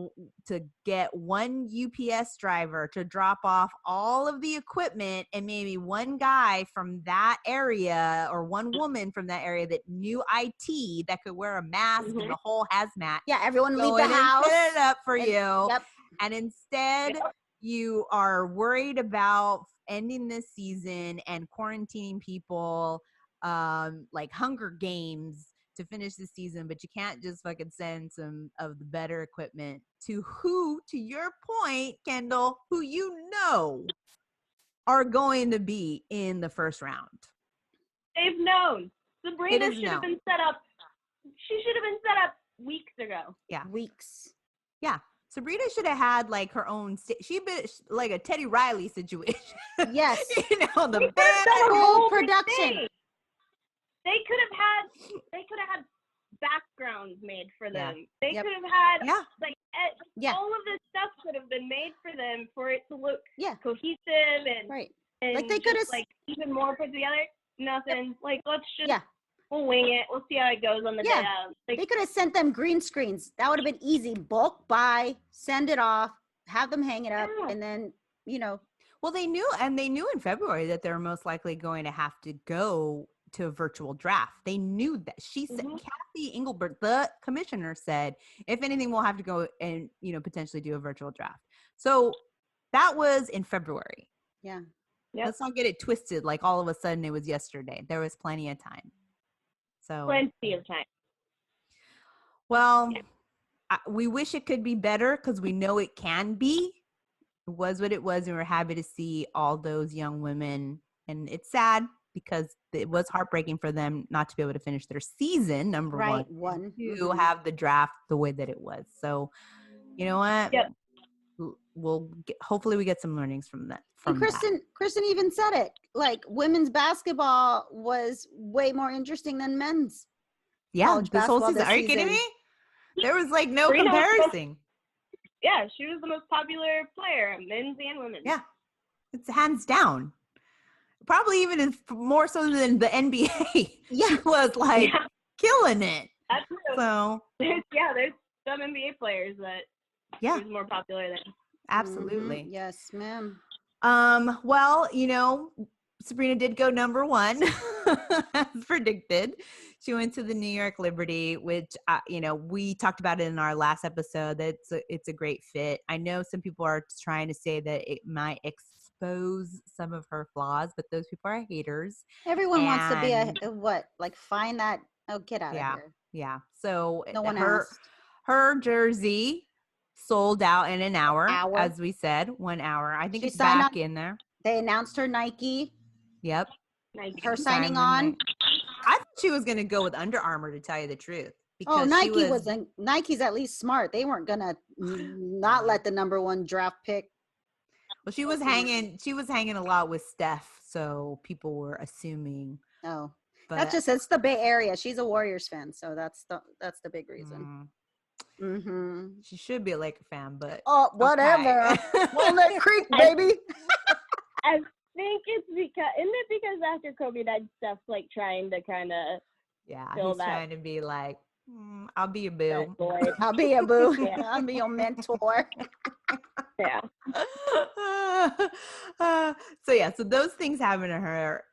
A: to get one UPS driver to drop off all of the equipment, and maybe one guy from that area or one woman from that area that knew IT that could wear a mask and the whole hazmat.
B: Yeah, everyone leave the house.
A: Set it up for you.
B: Yep.
A: And instead, you are worried about ending this season and quarantining people like Hunger Games to finish the season, but you can't just fucking send some of the better equipment to your point, Kendall, who you know are going to be in the first round.
C: They've known. Sabrina should have been set up. She should have been set up weeks ago.
A: Yeah.
B: Weeks.
A: Yeah. Sabrina should have had like her own. She'd been like a Teddy Riley situation.
B: Yes.
A: You know, the
B: whole production.
C: They could have had backgrounds made for them.
A: Yeah.
C: They could have had
B: all
C: of this stuff could have been made for them for it to look cohesive and
B: and like they could have
C: like even more put together. Nothing. Like let's just we'll wing it. We'll see how it goes on the day out. Like,
B: they could have sent them green screens. That would have been easy. Bulk buy, send it off, have them hang it up, and then
A: Well, they knew in February that they were most likely going to have to go to a virtual draft. They knew that. She said, Kathy Engelbert, the commissioner, said, if anything, we'll have to go and, potentially do a virtual draft. So that was in February.
B: Yeah.
C: Yep.
A: Let's not get it twisted like all of a sudden it was yesterday. There was plenty of time. So
C: plenty of time.
A: Well, we wish it could be better because we know it can be. It was what it was, and we're happy to see all those young women. And it's sad because it was heartbreaking for them not to be able to finish their season, number one. To have the draft the way that it was. So, you know what?
C: Yep.
A: Hopefully we get some learnings from that.
B: And Krysten even said it. Like women's basketball was way more interesting than men's.
A: Yeah, this whole season. Are you kidding me? There was like no comparison.
C: Yeah, she was the most popular player, men's and women's.
A: Yeah, it's hands down. Probably even more so than the NBA. Yeah, she was like killing it.
C: That's true.
A: So
C: there's some NBA players that she was more popular than.
A: Absolutely.
B: Mm-hmm. Yes, ma'am.
A: Well, Sabrina did go number one as predicted. She went to the New York Liberty, which, we talked about it in our last episode. It's a great fit. I know some people are trying to say that it might expose some of her flaws, but those people are haters.
B: Everyone wants to be find that. Oh, get out of here.
A: Yeah. So
B: no one asked.
A: Her jersey sold out in an hour, as we said, 1 hour. I think it's back in there.
B: They announced her Nike.
A: Yep.
C: Nike.
B: Her signing on.
A: I thought she was going to go with Under Armour, to tell you the truth.
B: Because Nike's at least smart. They weren't going to not let the number one draft pick.
A: Well, she was hanging a lot with Steph, so people were assuming.
B: Oh, it's the Bay Area. She's a Warriors fan, so that's the big reason. Mm-hmm.
A: She should be a Laker fan, but
B: whatever. Walnut Creek, baby.
C: I think it's because after Kobe died, Steph's like trying to kind of
A: he's trying to be like, I'll be a boo.
B: I'll be a boo. I'll be your mentor.
C: Yeah.
A: So those things happened to her.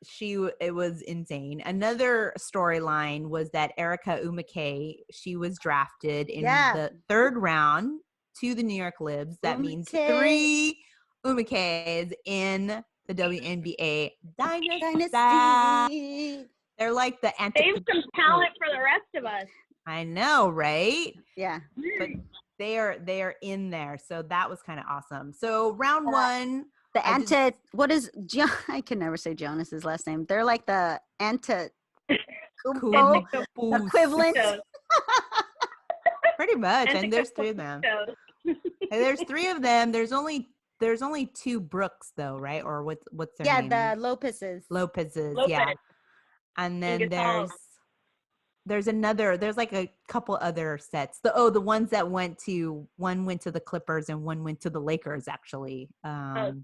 A: It was insane. Another storyline was that Erica Umake, she was drafted in the third round to the New York Libs. That means 3 Umakes in the WNBA dynasty. They're like the
C: save some talent for the rest of us.
A: I know, right?
B: Yeah.
A: But they are in there. So that was kind of awesome. So round one.
B: I can never say Jonas's last name. They're like the equivalent.
A: Pretty much. And there's 3 of them. And there's 3 of them. There's only 2 Brooks though, right? Or what's their name?
B: Yeah, the Lopez's.
A: Yeah. And then there's there's like a couple other sets. The ones that went to the Clippers and one went to the Lakers actually.
C: The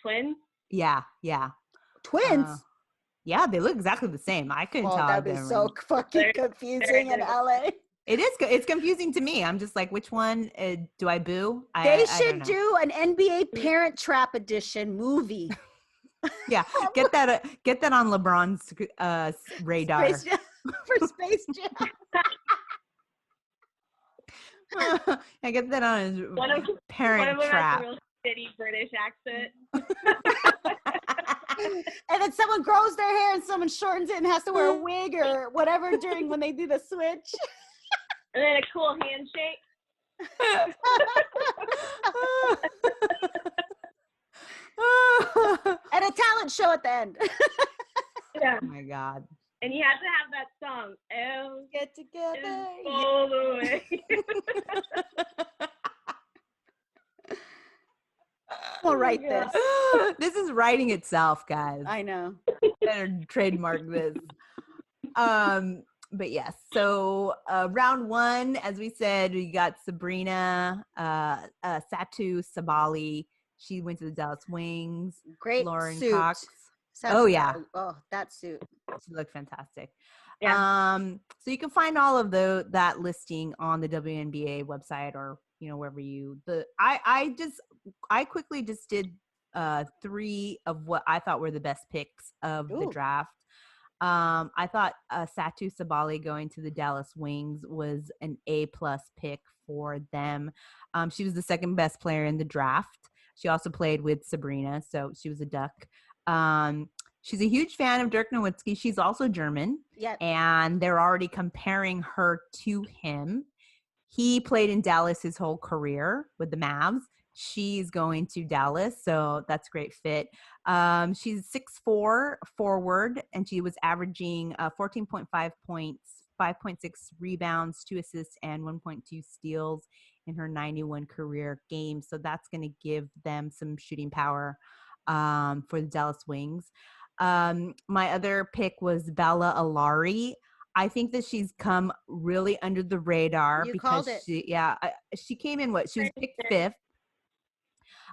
C: twins.
A: Yeah.
B: Twins.
A: Yeah, they look exactly the same. I couldn't tell.
B: That'd be so fucking confusing in LA.
A: It's confusing to me. I'm just like, which one do I boo?
B: They
A: I
B: should do an NBA Parent Trap Edition movie.
A: Yeah, get that on LeBron's radar.
B: For Space Jam.
A: I get that on his Parent Trap.
C: Has a real shitty British accent.
B: And then someone grows their hair and someone shortens it and has to wear a wig or whatever when they do the switch.
C: And then a cool handshake.
B: And a talent show at the end.
C: Yeah.
A: Oh my God.
C: And you have to have that song. Oh,
B: Get together.
C: All the way.
B: We'll write this.
A: This is writing itself, guys.
B: I know.
A: Better trademark this. But yes, so round one, as we said, we got Sabrina Satu Sabali. She went to the Dallas Wings.
B: Great
A: Lauren
B: suit.
A: Cox.
B: Yeah. Oh, that suit.
A: She looked fantastic.
C: Yeah.
A: So you can find all of that listing on the WNBA website or wherever I quickly just did 3 of what I thought were the best picks of the draft. I thought Satu Sabali going to the Dallas Wings was an A+ pick for them. She was the second best player in the draft. She also played with Sabrina, so she was a Duck. She's a huge fan of Dirk Nowitzki. She's also German.
B: Yep.
A: And they're already comparing her to him. He played in Dallas his whole career with the Mavs. She's going to Dallas, so that's a great fit. She's 6'4" forward, and she was averaging 14.5 points, 5.6 rebounds, 2 assists, and 1.2 steals in her 91 career games. So that's going to give them some shooting power for the Dallas Wings. My other pick was Bella Alari. I think that she's come really under the radar because she came in she was picked 5th.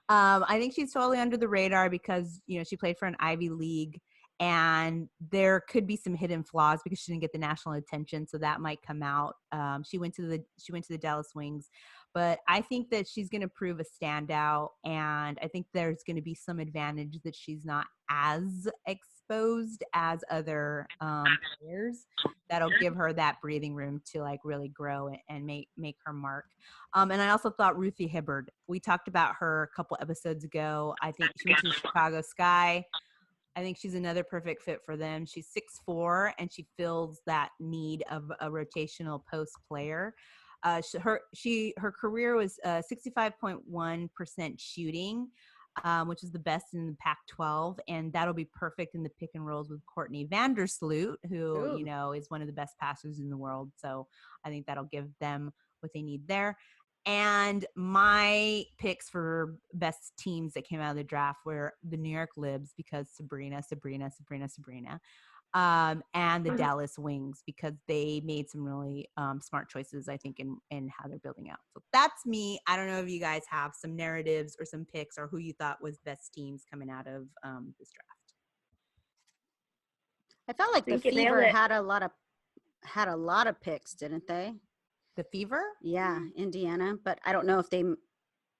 A: I think she's totally under the radar because she played for an Ivy League, and there could be some hidden flaws because she didn't get the national attention, so that might come out. She went to the Dallas Wings, but I think that she's going to prove a standout, and I think there's going to be some advantage that she's not as exposed as other players. That'll give her that breathing room to really grow and make her mark. And I also thought Ruthie Hibbard. We talked about her a couple episodes ago. I think she went to the Chicago Sky. I think she's another perfect fit for them. She's 6'4", and she fills that need of a rotational post player. Her career was 65.1% shooting, which is the best in the Pac-12, and that'll be perfect in the pick and rolls with Courtney Vandersloot, who is one of the best passers in the world. So I think that'll give them what they need there. And my picks for best teams that came out of the draft were the New York Libs because Sabrina, and the Dallas Wings because they made some really smart choices, I think, in how they're building out. So that's me. I don't know if you guys have some narratives or some picks or who you thought was best teams coming out of this draft.
B: I felt like the Fever had a lot of picks, didn't they?
A: The Fever?
B: Yeah, Indiana. But I don't know if they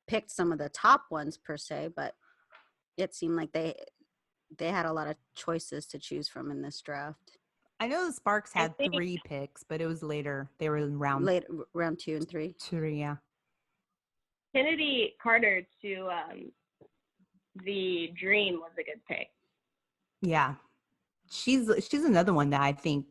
B: picked some of the top ones per se, but it seemed like they had a lot of choices to choose from in this draft.
A: I know the Sparks had 3 picks, but it was later. They were in round
B: 2 and 3.
A: 3, yeah.
C: Kennedy Carter to the Dream was a good pick.
A: Yeah. She's another one that I think,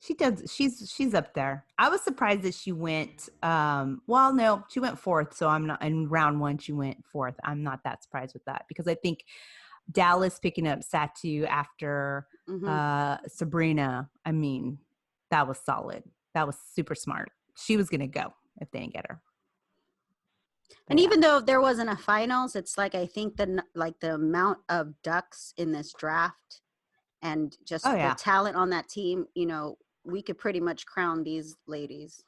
A: she does. She's up there. I was surprised that she went. No, she went 4th. So I'm not in round 1. She went 4th. I'm not that surprised with that because I think Dallas picking up Satu after Sabrina. I mean, that was solid. That was super smart. She was gonna go if they didn't get her.
B: And even though there wasn't a finals, it's like I think the amount of Ducks in this draft and just
A: Oh, yeah.
B: the talent on that team, you know, we could pretty much crown these ladies.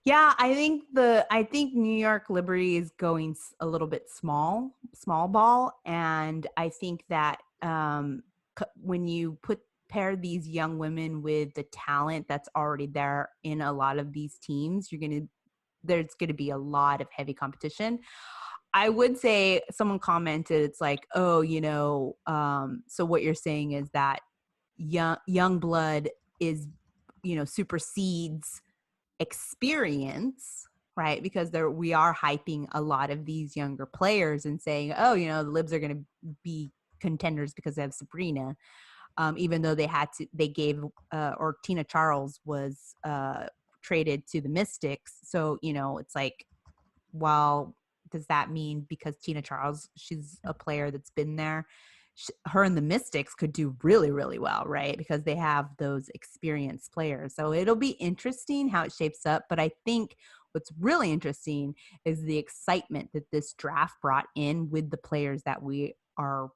A: Yeah, I think New York Liberty is going a little bit small ball, and I think that when you pair these young women with the talent that's already there in a lot of these teams, there's gonna be a lot of heavy competition. I would say someone commented, it's like, oh, so what you're saying is that young blood is, supersedes experience, right? Because we are hyping a lot of these younger players and saying, oh, the Libs are going to be contenders because they have Sabrina, even though they gave or Tina Charles was traded to the Mystics. So it's like, well, does that mean because Tina Charles, she's a player that's been there, her and the Mystics could do really, really well, right? Because they have those experienced players. So it'll be interesting how it shapes up. But I think what's really interesting is the excitement that this draft brought in with the players that we are,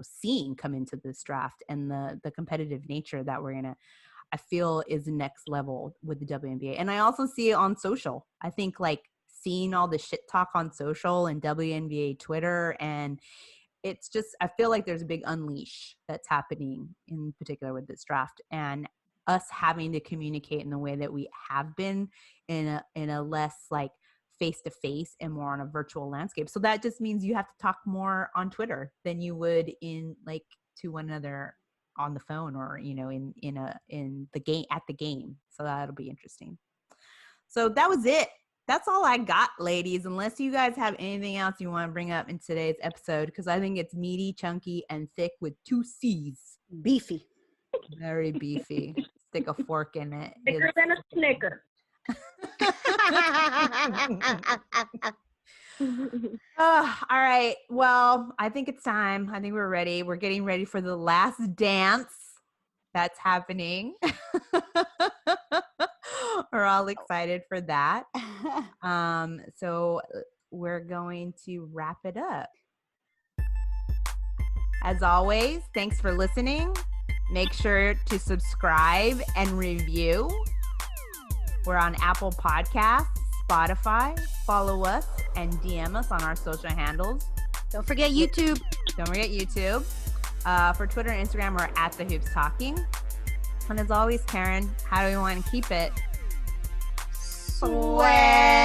A: seeing come into this draft, and the competitive nature that I feel is next level with the WNBA. And I also see it on social. I think like seeing all the shit talk on social and WNBA Twitter, and it's just, I feel like there's a big unleash that's happening in particular with this draft, and us having to communicate in the way that we have been in a less like face-to-face and more on a virtual landscape. So that just means you have to talk more on Twitter than you would in like to one another on the phone or, in the game, at the game. So that'll be interesting. So that was it. That's all I got, ladies, unless you guys have anything else you want to bring up in today's episode, because I think it's meaty, chunky, and thick with 2 C's.
B: Beefy.
A: Very beefy. Stick a fork in it.
C: Thicker than a Snicker.
A: All right. Well, I think it's time. I think we're ready. We're getting ready for the last dance that's happening. We're all excited for that. So we're going to wrap it up. As always, thanks for listening. Make sure to subscribe and review. We're on Apple Podcasts, Spotify. Follow us and DM us on our social handles.
B: Don't forget YouTube.
A: For Twitter and Instagram, we're at The Hoops Talking. And as always, Karen, how do we want to keep it?
B: Sweat.